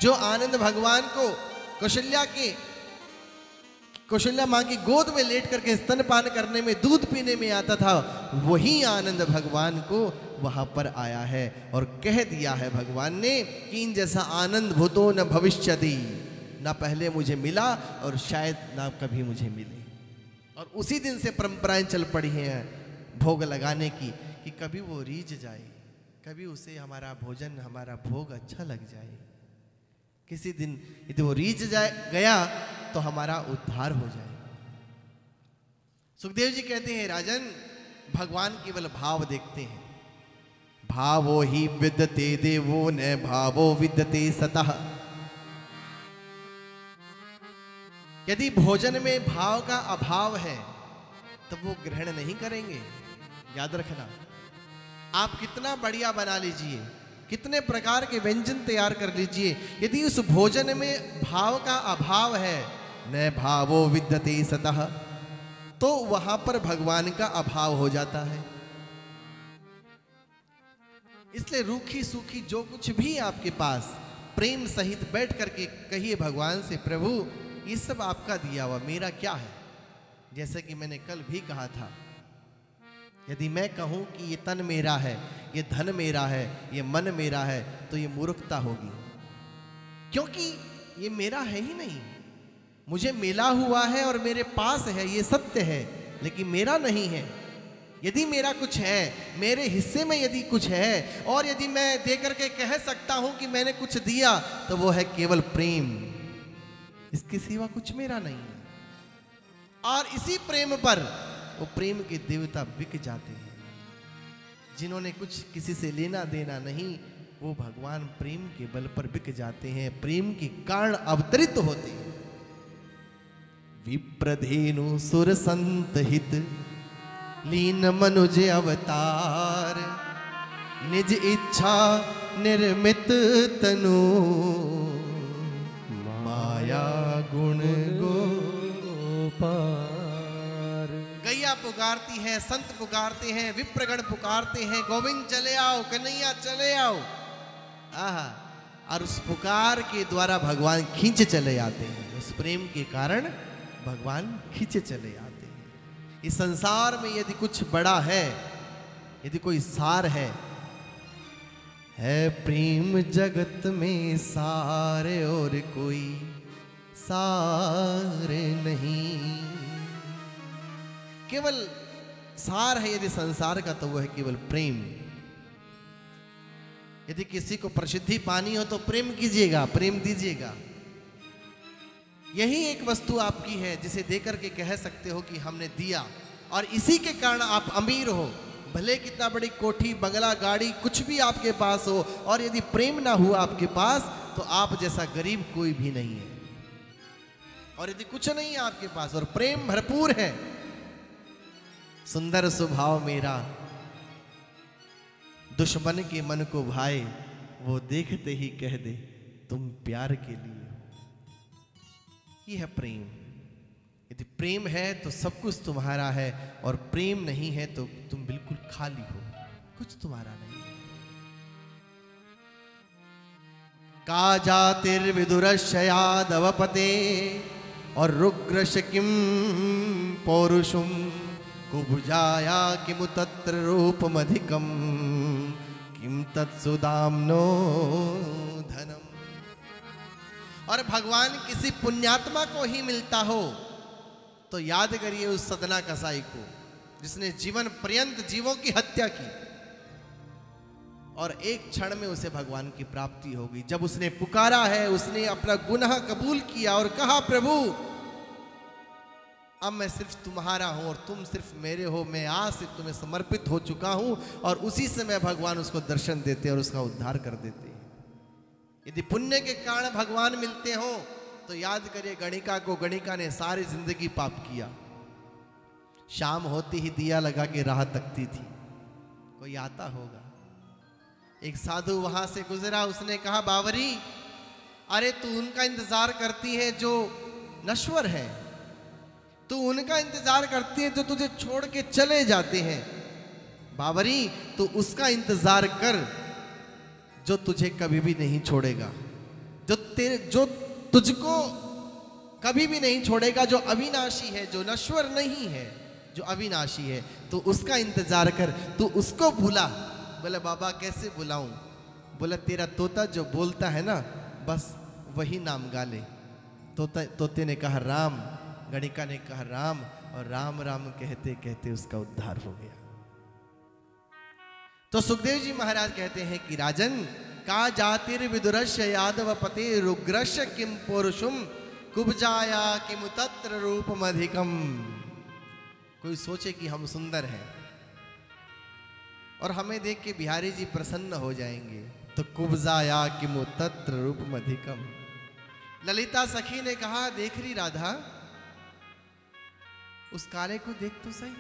जो आनंद भगवान को कौशल्या माँ की गोद में लेट करके स्तनपान करने में, दूध पीने में आता था, वही आनंद भगवान को वहां पर आया है। और कह दिया है भगवान ने कि इन जैसा आनंद भूतो न भविष्यति, ना पहले मुझे मिला और शायद ना कभी मुझे मिले। और उसी दिन से परंपराएं चल पड़ी हैं भोग लगाने की, कि कभी वो रीझ जाए, कभी उसे हमारा भोजन, हमारा भोग अच्छा लग जाए। किसी दिन यदि वो रीझ गया तो हमारा उद्धार हो जाए। सुखदेव जी कहते हैं राजन, भगवान केवल भाव देखते हैं। भावो ही विद्यते देवो न भावो विद्यते सतः। यदि भोजन में भाव का अभाव है तब वो ग्रहण नहीं करेंगे। याद रखना, आप कितना बढ़िया बना लीजिए, कितने प्रकार के व्यंजन तैयार कर लीजिए, यदि उस भोजन में भाव का अभाव है, न भावो विद्यते सतः, तो वहां पर भगवान का अभाव हो जाता है। इसलिए रूखी सूखी जो कुछ भी आपके पास प्रेम सहित बैठ करके कहिए भगवान से, प्रभु ये सब आपका दिया हुआ, मेरा क्या है। जैसे कि मैंने कल भी कहा था, यदि मैं कहूं कि ये तन मेरा है, ये धन मेरा है, ये मन मेरा है, तो ये मूर्खता होगी, क्योंकि ये मेरा है ही नहीं। मुझे मिला हुआ है और मेरे पास है, ये सत्य है, लेकिन मेरा नहीं है। यदि मेरा कुछ है, मेरे हिस्से में यदि कुछ है, और यदि मैं दे करके कह सकता हूं कि मैंने कुछ दिया, तो वो है केवल प्रेम, इसके सिवा कुछ मेरा नहीं है। और इसी प्रेम पर वो प्रेम के देवता बिक जाते हैं। जिन्होंने कुछ किसी से लेना देना नहीं, वो भगवान प्रेम के बल पर बिक जाते हैं, प्रेम के कारण अवतरित होते हैं। विप्रधेनु सुर संत हित लीन मनुज अवतार, निज इच्छा निर्मित तनु, माया गुण गोपार। गैया पुकारती है, संत पुकारते हैं, विप्रगण पुकारते हैं, गोविंद चले आओ, कन्हैया चले आओ। आहा, और उस पुकार के द्वारा भगवान खींचे चले आते हैं। उस प्रेम के कारण भगवान खींचे चले आते हैं। इस संसार में यदि कुछ बड़ा है, यदि कोई सार है प्रेम जगत में सारे, और कोई सार नहीं। केवल सार है यदि संसार का, तो वह है केवल प्रेम। यदि किसी को प्रसिद्धि पानी हो तो प्रेम कीजिएगा, प्रेम दीजिएगा। यही एक वस्तु आपकी है जिसे देकर के कह सकते हो कि हमने दिया, और इसी के कारण आप अमीर हो। भले कितना बड़ी कोठी, बंगला, गाड़ी कुछ भी आपके पास हो, और यदि प्रेम ना हुआ आपके पास, तो आप जैसा गरीब कोई भी नहीं है। और यदि कुछ नहीं है आपके पास और प्रेम भरपूर है, सुंदर स्वभाव मेरा दुश्मन के मन को भाए, वो देखते ही कह दे तुम प्यार के लिए। ये है प्रेम। यदि प्रेम है तो सब कुछ तुम्हारा है, और प्रेम नहीं है तो तुम बिल्कुल खाली हो, कुछ तुम्हारा नहीं। का जातिर्विदुरस्य यादवपते और रुग्रश किम पौरुषुम, कुब्जाया किमु तत्र रूपमधिकम, किम तत्सुदाम्नो धनम। और भगवान किसी पुण्यात्मा को ही मिलता हो तो याद करिए उस सदना कसाई को, जिसने जीवन पर्यंत जीवों की हत्या की, और एक क्षण में उसे भगवान की प्राप्ति हो गई। जब उसने पुकारा है, उसने अपना गुनाह कबूल किया और कहा प्रभु अब मैं सिर्फ तुम्हारा हूं और तुम सिर्फ मेरे हो, मैं आज से तुम्हें समर्पित हो चुका हूं, और उसी समय भगवान उसको दर्शन देते और उसका उद्धार कर देते हैं। यदि पुण्य के कारण भगवान मिलते हो तो याद करिए गणिका को, गणिका ने सारी जिंदगी पाप किया। शाम होती ही दिया लगा के राह तकती थी, कोई आता होगा। एक साधु वहां से गुजरा, उसने कहा बावरी अरे तू उनका इंतजार करती है जो नश्वर है, तू उनका इंतजार करती है जो तुझे छोड़ के चले जाते हैं। बावरी तू उसका इंतजार कर जो तुझे कभी भी नहीं छोड़ेगा, जो तुझको कभी भी नहीं छोड़ेगा, जो अविनाशी है, जो नश्वर नहीं है, जो अविनाशी है, तो उसका इंतजार कर, तू उसको भूला। बोले बाबा कैसे भुलाऊं? बोला तेरा तोता जो बोलता है ना, बस वही नाम गा ले। तोते ने कहा राम, गणिका ने कहा राम, और राम राम कहते कहते उसका उद्धार हो गया। तो सुखदेव जी महाराज कहते हैं कि राजन का जातिर्विदुरस्य यादव पते रुग्रस्य किम पौरुषुम, कुब्जाया किम तत्र रूपमधिकम। कोई सोचे कि हम सुंदर हैं और हमें देख के बिहारी जी प्रसन्न हो जाएंगे, तो कुब्जाया किम तत्र रूपमधिकम। ललिता सखी ने कहा देख रही राधा, उस काले को देख तो सही,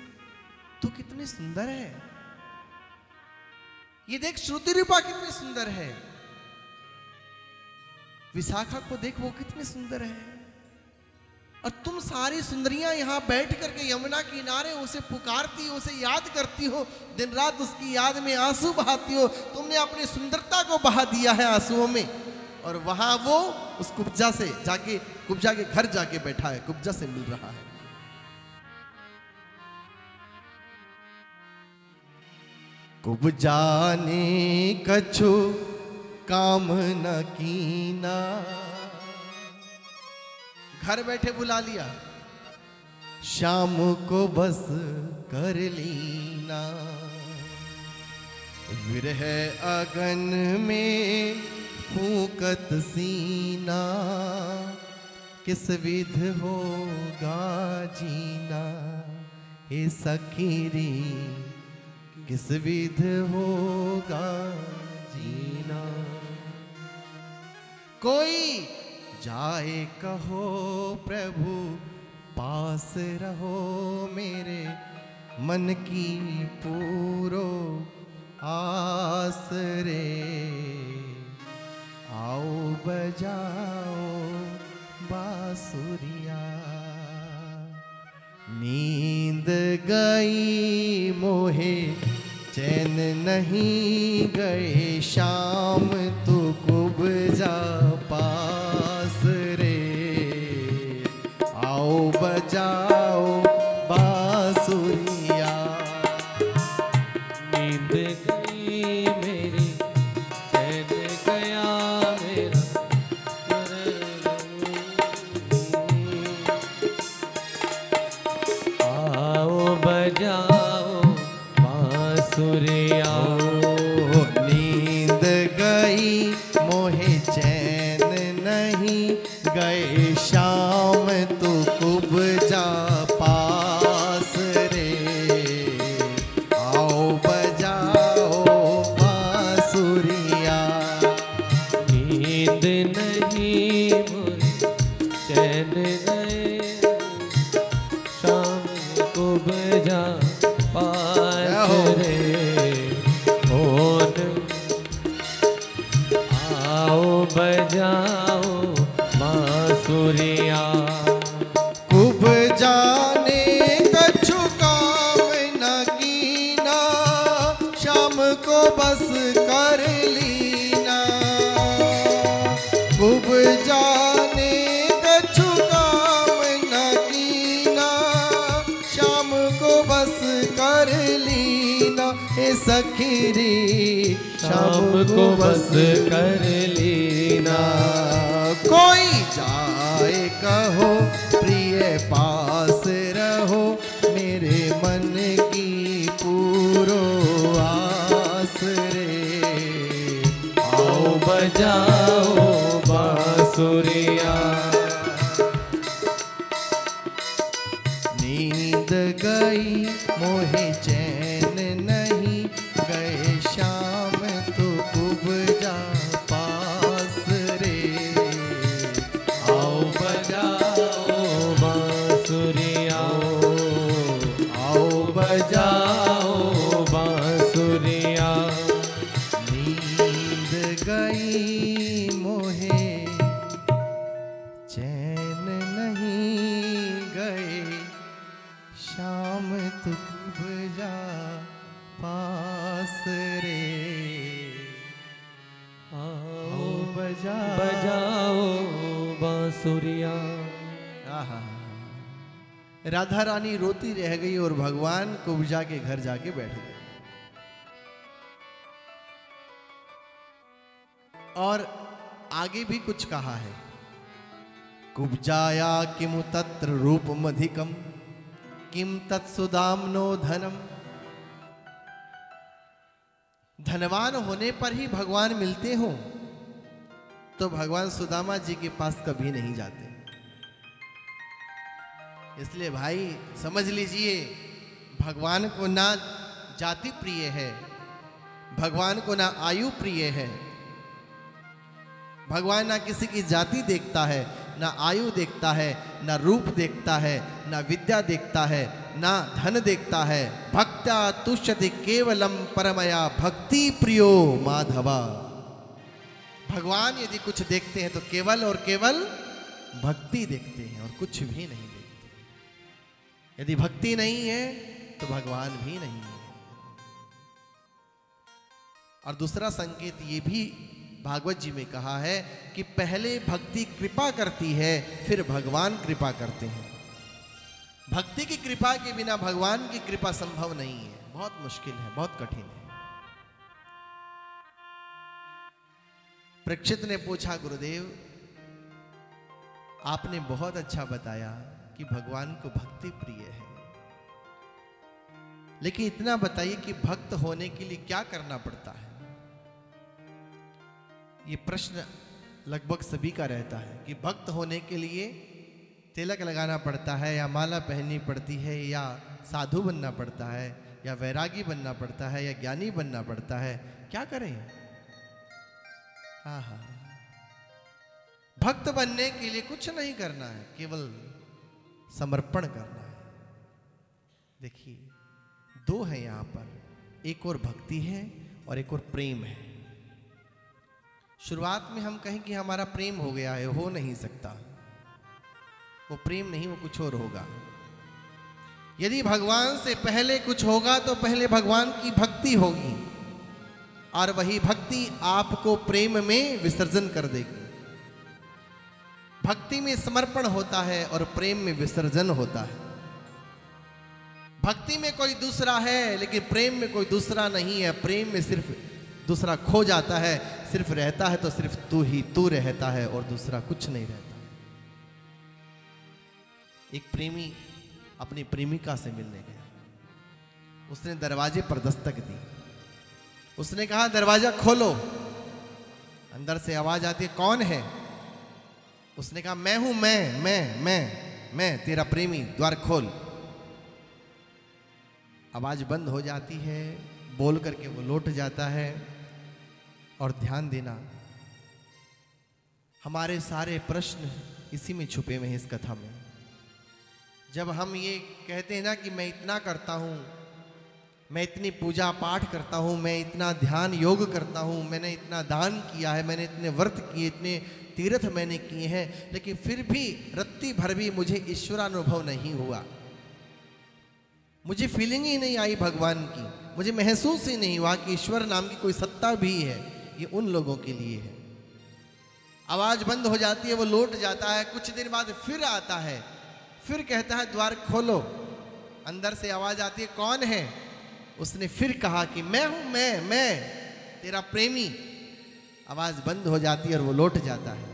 तू कितनी सुंदर है। ये देख श्रुति रूपा कितनी सुंदर है, विशाखा को देख वो कितनी सुंदर है, और तुम सारी सुंदरियां यहां बैठ करके यमुना किनारे उसे पुकारती हो, उसे याद करती हो, दिन रात उसकी याद में आंसू बहाती हो। तुमने अपनी सुंदरता को बहा दिया है आंसुओं में, और वहां वो उस कुब्जा से जाके, कुब्जा के घर जाके बैठा है, कुब्जा से मिल रहा है। कुब्जा ने कछु काम न कीना, घर बैठे बुला लिया, शाम को बस कर लीना। विरह अगन में फूकत सीना, किस विध होगा जीना। हे सखीरी किस विध होगा जीना। कोई जाए कहो प्रभु पास रहो, मेरे मन की पूरो आसरे, आओ बजाओ बांसुरिया। नींद गई मोहे चैन नहीं गए, शाम तू कुब जा पास रे, आओ बजाओ बांसुरिया। नींद गई मेरी, चैन गया मेरा, आओ बजाओ बांसुरिया। नींद गई मोहे चैन नहीं गए, शाम तू कुब जा पास रे, आओ बजाओ बांसुरिया। नींद नहीं मोरी, चैन गए, शाम को बजा पास रे, आओ बजाओ बांसुरिया। कुब जाने कछु काम न कीना, शाम को बस कर लीना। कुब जाने कछु काम न कीना, शाम को बस कर लीना। ए सखी रे शाम को बस कर लेना। कोई जाए कहो प्रिय पास रहो, मेरे मन की पूरो आस रे, आओ बजाओ बांसुरिया। नींद गई मोहे चैन नहीं गए, शाम तो कुब जा पास रे, आओ बजाओ बांसुरिया। आओ बजाओ बांसुरिया। नींद गई मोहे चैन नहीं गए, शाम तू कुब जा पास रे, आओ बजाओ बजाओ बांसुरिया। आहा। राधा रानी रोती रह गई और भगवान कुब्जा के घर जाके बैठ गए। और आगे भी कुछ कहा है, कुब्जाया किमु तत्र रूपमधिकम, किम तत्सुदाम्नो धनम। धनवान होने पर ही भगवान मिलते हो तो भगवान सुदामा जी के पास कभी नहीं जाते। इसलिए भाई समझ लीजिए, भगवान को ना जाति प्रिय है, भगवान को ना आयु प्रिय है। भगवान ना किसी की जाति देखता है, ना आयु देखता है, ना रूप देखता है, ना विद्या देखता है, ना धन देखता है। भक्त्या तुष्यति केवलम परमया भक्ति प्रियो माधवा। भगवान यदि कुछ देखते हैं तो केवल और केवल भक्ति देखते हैं और कुछ भी नहीं देखते। यदि भक्ति नहीं है तो भगवान भी नहीं है। और दूसरा संकेत ये भी भागवत जी में कहा है कि पहले भक्ति कृपा करती है, फिर भगवान कृपा करते हैं। भक्ति की कृपा के बिना भगवान की कृपा संभव नहीं है, बहुत मुश्किल है, बहुत कठिन है। परीक्षित ने पूछा, गुरुदेव आपने बहुत अच्छा बताया कि भगवान को भक्ति प्रिय है, लेकिन इतना बताइए कि भक्त होने के लिए क्या करना पड़ता है। ये प्रश्न लगभग सभी का रहता है कि भक्त होने के लिए तिलक लगाना पड़ता है, या माला पहननी पड़ती है, या साधु बनना पड़ता है, या वैरागी बनना पड़ता है, या ज्ञानी बनना पड़ता है। क्या करें? हाँ हाँ, भक्त बनने के लिए कुछ नहीं करना है, केवल समर्पण करना है। देखिए, दो है यहाँ पर, एक और भक्ति है और एक और प्रेम है। शुरुआत में हम कहें कि हमारा प्रेम हो गया है, हो नहीं सकता। वो प्रेम नहीं, वो कुछ और होगा। यदि भगवान से पहले कुछ होगा तो पहले भगवान की भक्ति होगी, और वही भक्ति आपको प्रेम में विसर्जन कर देगी। भक्ति में समर्पण होता है और प्रेम में विसर्जन होता है। भक्ति में कोई दूसरा है, लेकिन प्रेम में कोई दूसरा नहीं है। प्रेम में सिर्फ दूसरा खो जाता है, सिर्फ रहता है तो सिर्फ तू ही तू रहता है और दूसरा कुछ नहीं रहता। एक प्रेमी अपनी प्रेमिका से मिलने गया। उसने दरवाजे पर दस्तक दी। उसने कहा, दरवाजा खोलो। अंदर से आवाज आती है, कौन है? उसने कहा, मैं हूं, मैं तेरा प्रेमी, द्वार खोल। आवाज बंद हो जाती है, बोल करके वो लौट जाता है। और ध्यान देना, हमारे सारे प्रश्न इसी में छुपे हुए हैं इस कथा में। जब हम ये कहते हैं ना कि मैं इतना करता हूं, मैं इतनी पूजा पाठ करता हूं, मैं इतना ध्यान योग करता हूं, मैंने इतना दान किया है, मैंने इतने व्रत किए, इतने तीर्थ मैंने किए हैं, लेकिन फिर भी रत्ती भर भी मुझे ईश्वरानुभव नहीं हुआ, मुझे फीलिंग ही नहीं आई भगवान की, मुझे महसूस ही नहीं हुआ कि ईश्वर नाम की कोई सत्ता भी है। ये उन लोगों के लिए है। आवाज बंद हो जाती है, वो लौट जाता है। कुछ देर बाद फिर आता है, फिर कहता है, द्वार खोलो। अंदर से आवाज आती है, कौन है? उसने फिर कहा कि मैं हूं, मैं तेरा प्रेमी। आवाज बंद हो जाती है और वो लौट जाता है।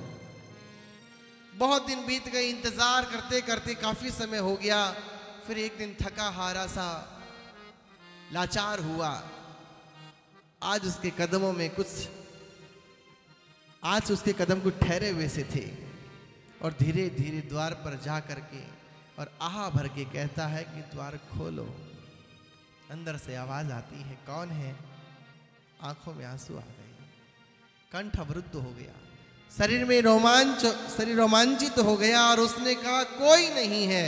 बहुत दिन बीत गए, इंतजार करते करते काफी समय हो गया। फिर एक दिन थका हारा सा, लाचार हुआ। आज उसके कदमों में आज उसके कदम कुछ ठहरे हुए से थे। और धीरे धीरे द्वार पर जा करके और आह भर के कहता है कि द्वार खोलो। अंदर से आवाज आती है, कौन है? आंखों में आंसू आ गए, कंठ अवरुद्ध हो गया, शरीर रोमांचित हो गया। और उसने कहा, कोई नहीं है,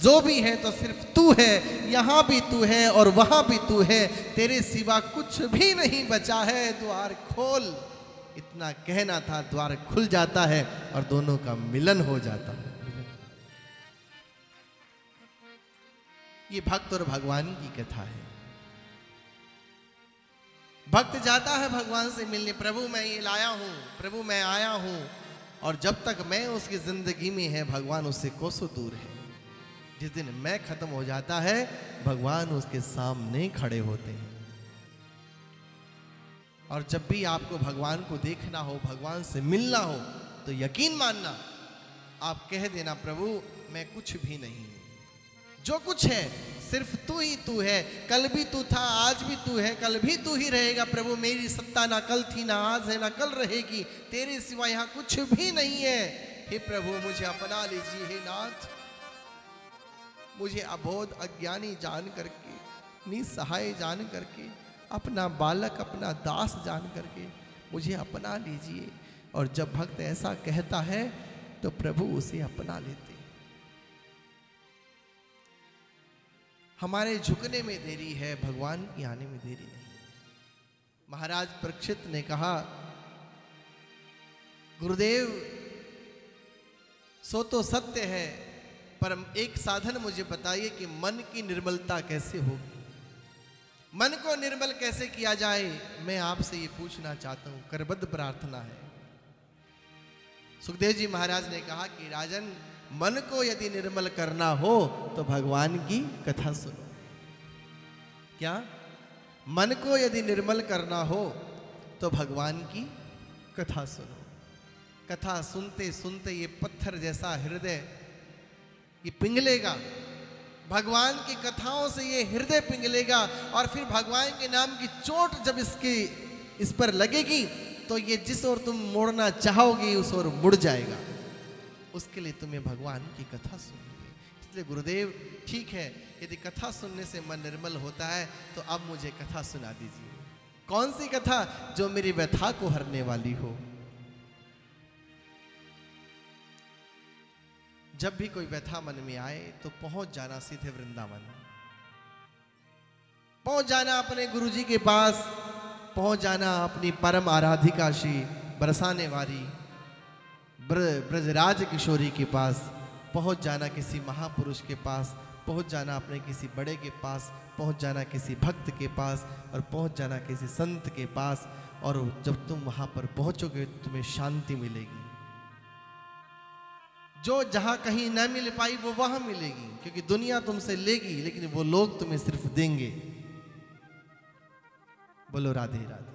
जो भी है तो सिर्फ तू है। यहां भी तू है और वहां भी तू है, तेरे सिवा कुछ भी नहीं बचा है, द्वार खोल। इतना कहना था, द्वार खुल जाता है और दोनों का मिलन हो जाता है। ये भक्त और भगवान की कथा है। भक्त जाता है भगवान से मिलने, प्रभु मैं ये लाया हूं, प्रभु मैं आया हूं। और जब तक मैं उसकी जिंदगी में है, भगवान उससे कोसों दूर है। जिस दिन मैं खत्म हो जाता है, भगवान उसके सामने खड़े होते हैं। और जब भी आपको भगवान को देखना हो, भगवान से मिलना हो, तो यकीन मानना, आप कह देना, प्रभु मैं कुछ भी नहीं हूं, जो कुछ है सिर्फ तू ही तू है। कल भी तू था, आज भी तू है, कल भी तू ही रहेगा। प्रभु मेरी सत्ता ना कल थी, ना आज है, ना कल रहेगी, तेरे सिवा यहाँ कुछ भी नहीं है। हे प्रभु मुझे अपना लीजिए, हे नाथ, मुझे अबोध अज्ञानी जान करके, निसहाय जान करके, अपना बालक, अपना दास जान करके मुझे अपना लीजिए। और जब भक्त ऐसा कहता है तो प्रभु उसे अपना लेते। हमारे झुकने में देरी है, भगवान की आने में देरी नहीं। महाराज परीक्षित ने कहा, गुरुदेव सो तो सत्य है, पर एक साधन मुझे बताइए कि मन की निर्मलता कैसे होगी, मन को निर्मल कैसे किया जाए। मैं आपसे ये पूछना चाहता हूं, करबद्ध प्रार्थना है। सुखदेव जी महाराज ने कहा कि राजन, मन को यदि निर्मल करना हो तो भगवान की कथा सुनो। क्या? मन को यदि निर्मल करना हो तो भगवान की कथा सुनो। कथा सुनते सुनते ये पत्थर जैसा हृदय ये पिघलेगा, भगवान की कथाओं से ये हृदय पिघलेगा। और फिर भगवान के नाम की चोट जब इस पर लगेगी तो ये जिस ओर तुम मोड़ना चाहोगे उस ओर मुड़ जाएगा। उसके लिए तुम्हें भगवान की कथा सुननी है। इसलिए गुरुदेव ठीक है, यदि कथा सुनने से मन निर्मल होता है तो अब मुझे कथा सुना दीजिए। कौन सी कथा? जो मेरी व्यथा को हरने वाली हो। जब भी कोई व्यथा मन में आए तो पहुंच जाना सीधे वृंदावन, पहुंच जाना अपने गुरुजी के पास, पहुंच जाना अपनी परम आराधिका श्री बरसाने वाली ब्रजराज किशोरी के पास, पहुंच जाना किसी महापुरुष के पास, पहुंच जाना अपने किसी बड़े के पास, पहुंच जाना किसी भक्त के पास और पहुंच जाना किसी संत के पास। और जब तुम वहां पर पहुंचोगे तुम्हें शांति मिलेगी। जो जहां कहीं ना मिल पाई वो वहां मिलेगी, क्योंकि दुनिया तुमसे लेगी लेकिन वो लोग तुम्हें सिर्फ देंगे। बोलो राधे राधे।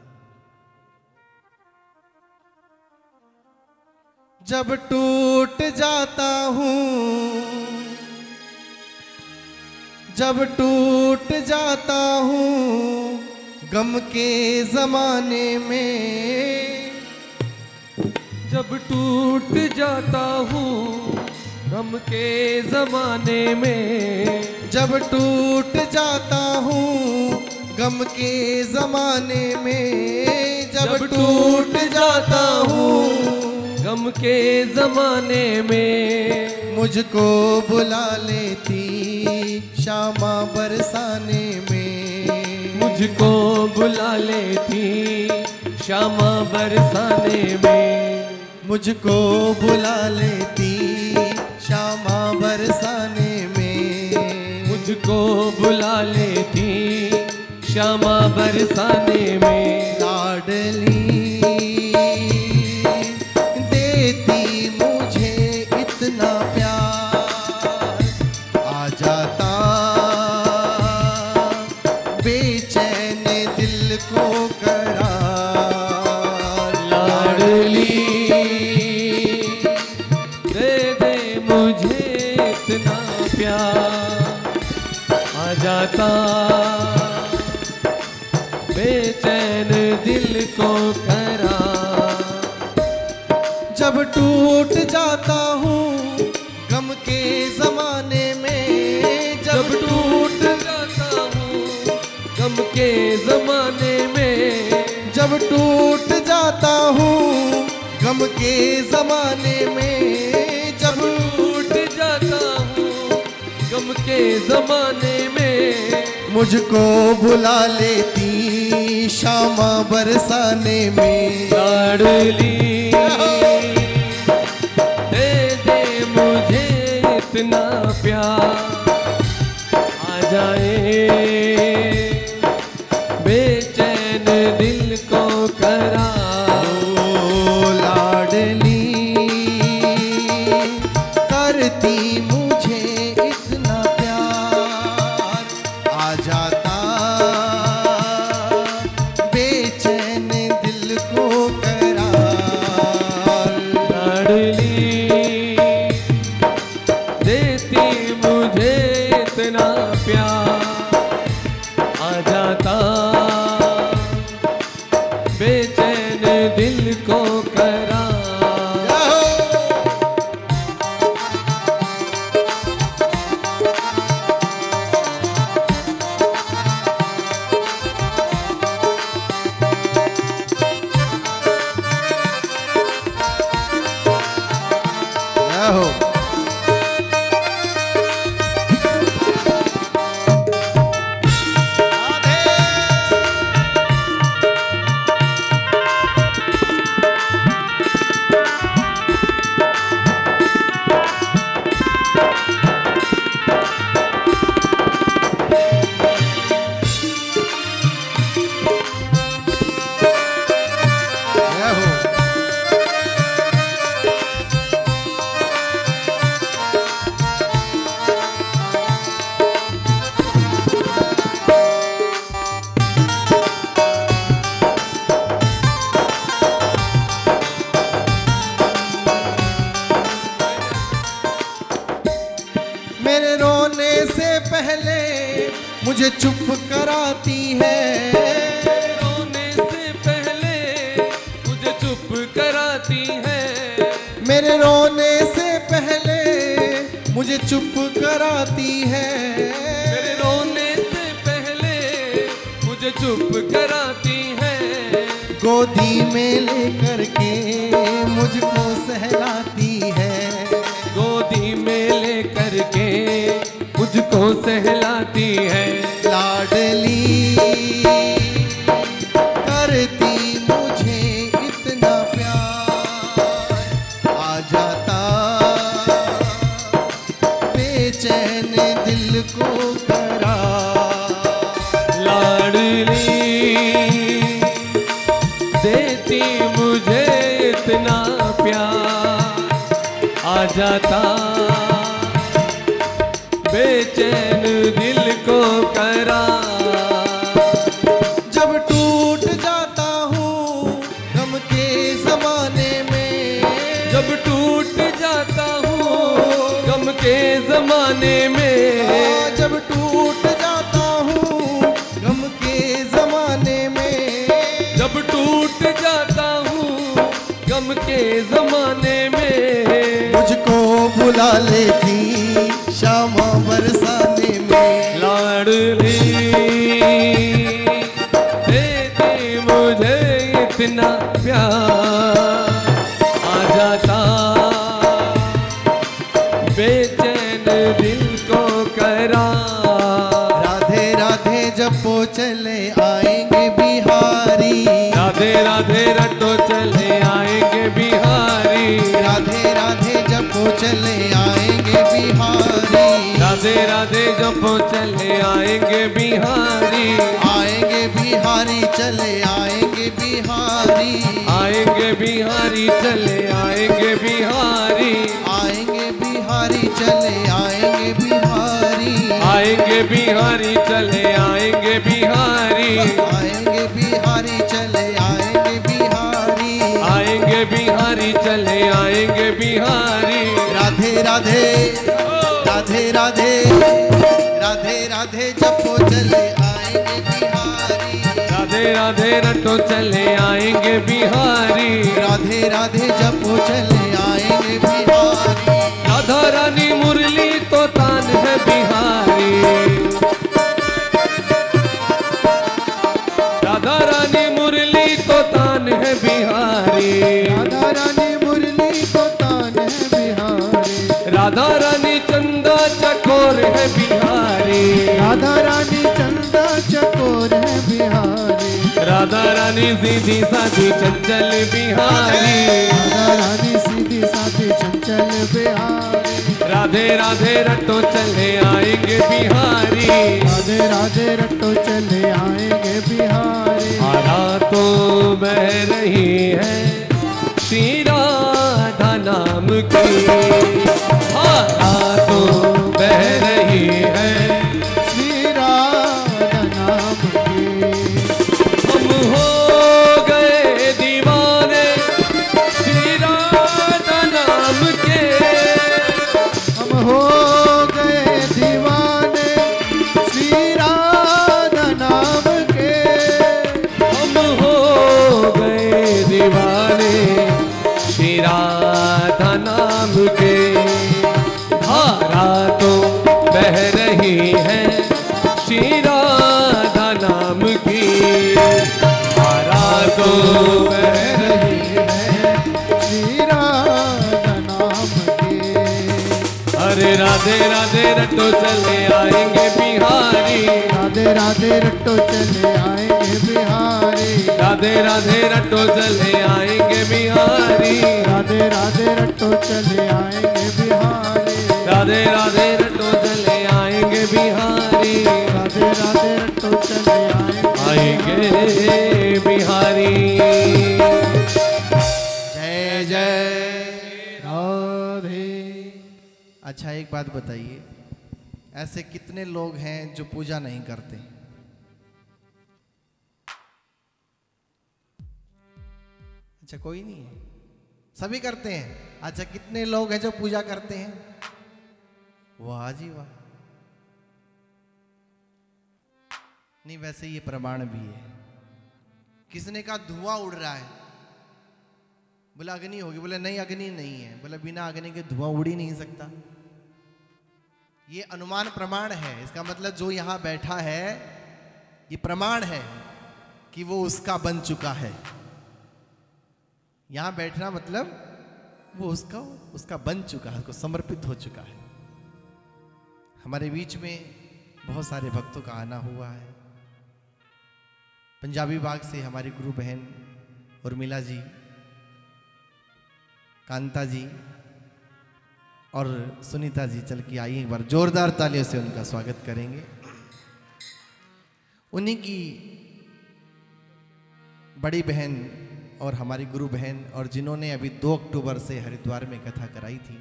जब टूट जाता हूं, जब टूट जाता हूं गम के जमाने में, जब टूट जाता हूँ गम के ज़माने में, जब टूट जाता हूँ गम के ज़माने में, जब टूट जाता हूँ गम के ज़माने में, मुझको बुला लेती शामा बरसाने में, मुझको बुला लेती शामा बरसाने में, मुझको बुला लेती शामा बरसाने में, मुझको बुला लेती श्यामा बरसाने में। लाडली देती मुझे इतना प्यार, आ जाता बेचैन दिल को करार। लाडली दे दे मुझे इतना प्यार, आ जाता बेचैन दिल को करार। जब टूट जाता हूँ गम के ज़माने में, जब टूट जाता हूँ गम के ज़माने में, जब टूट जाता हूँ गम के ज़माने में, जब टूट जाता हूँ गम के ज़माने में, मुझको बुला लेती शामा बरसाने में। लाडली दे दे मुझे इतना प्यार, आ जाए बेचैन दिल को करार। ओ लाडली करती मुझे इतना प्यार, आ जाता बेचैन दिल को करार। लाडली देती मुझे इतना प्यार, आ जाता बेचैन दिल को करार। जय हो। जय हो। मेरे रोने से पहले मुझे चुप कराती है, रोने से पहले मुझे चुप कराती है, मेरे रोने से पहले मुझे चुप कराती है। मेरे रोने से पहले मुझे चुप कराती है, गोदी में लेकर के मुझको सहलाती है, गोदी में लेकर के मुझको सहलाती है। लाडली कर जाता, बेचैन दिल को करार। जब टूट जाता हूँ गम के ज़माने में, जब टूट जाता हूँ गम के ज़माने में, जब टूट जाता हूँ गम के ज़माने में, जब टूट जाता हूँ गम के ज़माने में, मुझको बुला लेती शामा बरसाने में। लाडली देते मुझे इतना प्यार, आ जाता बेचैन दिल को करार। राधे राधे जपो चले आएंगे बिहारी, राधे राधे रटो चले आएंगे बिहारी, राधे राधे जपो चले आएंगे बिहारी, राधे राधे जपो चले आएंगे बिहारी, आएंगे बिहारी चले आएंगे बिहारी, आएंगे बिहारी चले आएंगे बिहारी, आएंगे बिहारी चले आएंगे बिहारी, आएंगे बिहारी चले आएंगे बिहारी, आएंगे बिहारी चले आएंगे बिहारी, आएंगे बिहारी चले आएंगे बिहारी। राधे राधे राधे राधे राधे राधे जपो चले आएंगे बिहारी, राधे राधे रटो चले आएंगे बिहारी, राधे राधे जपो चले आएंगे बिहारी। राधा रानी मुरली तो तान है बिहारी, राधा रानी मुरली तो तान है बिहारी, राधा रानी मुरली तो तान है बिहारी, राधा रानी चंदा चकोर है बिहारी, राधा रानी चंदा चकोर है बिहारी, राधा रानी सीधी साधी चंचल बिहारी, राधा रानी सीधी साधी चंचल बिहारी, राधे राधे रटो चले आएंगे बिहारी, राधे राधे रटो चले आएंगे बिहारी। धारा तो बह रही है श्री राधा नाम की, धारा तो बह रही है श्री राधा नाम की, हम हो गए दीवाने श्री राधा नाम के, हम हो गए दीवाने श्री राधा नाम के, हम हो गए दीवाने श्री राधा नाम के। धारा तो बह रही है श्री राधा नाम की, धारा तो बह रही है श्री राधा नाम के। अरे राधे राधे रटो चले आएंगे बिहारी, राधे राधे रटो चले आएंगे बिहारी, राधे राधे रटो चले आएंगे बिहारी, राधे राधे रटो चले आएंगे बिहारी, राधे राधे रटो चले आएंगे बिहारी, राधे राधे रटो चले आएंगे बिहारी। जय जय राधे। अच्छा एक बात बताइए, ऐसे कितने लोग हैं जो पूजा नहीं करते? अच्छा कोई नहीं है, सभी करते हैं। अच्छा कितने लोग हैं जो पूजा करते हैं? वाह जी वाह। नहीं वैसे ये प्रमाण भी है। किसने कहा धुआं उड़ रहा है, बोला अग्नि होगी, बोले नहीं अग्नि नहीं है, बोला बिना अग्नि के धुआं उड़ ही नहीं सकता। ये अनुमान प्रमाण है। इसका मतलब जो यहां बैठा है ये प्रमाण है कि वो उसका बन चुका है। यहां बैठना मतलब वो उसका बन चुका है, उसको समर्पित हो चुका है। हमारे बीच में बहुत सारे भक्तों का आना हुआ है। पंजाबी बाग से हमारी गुरु बहन उर्मिला जी, कांता जी और सुनीता जी चल के आई। एक बार जोरदार तालियों से उनका स्वागत करेंगे। उन्हीं की बड़ी बहन और हमारी गुरु बहन, और जिन्होंने अभी 2 अक्टूबर से हरिद्वार में कथा कराई थी,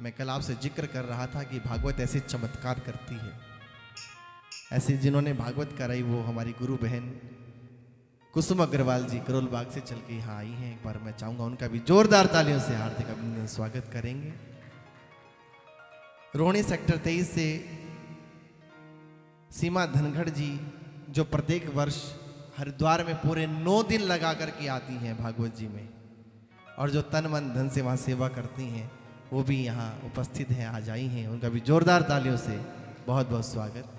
मैं कल आपसे जिक्र कर रहा था कि भागवत ऐसे चमत्कार करती है। ऐसे जिन्होंने भागवत कराई वो हमारी गुरु बहन कुसुम अग्रवाल जी करोल बाग से चल के यहाँ आई हैं। एक बार मैं चाहूँगा उनका भी जोरदार तालियों से हार्दिक अभिनंदन स्वागत करेंगे। रोहिणी सेक्टर 23 से सीमा धनखड़ जी जो प्रत्येक वर्ष हरिद्वार में पूरे 9 दिन लगा करके आती हैं भागवत जी में, और जो तन मन धन से वहाँ सेवा करती हैं, वो भी यहाँ उपस्थित हैं, आज आई हैं। उनका भी जोरदार तालियों से बहुत बहुत स्वागत।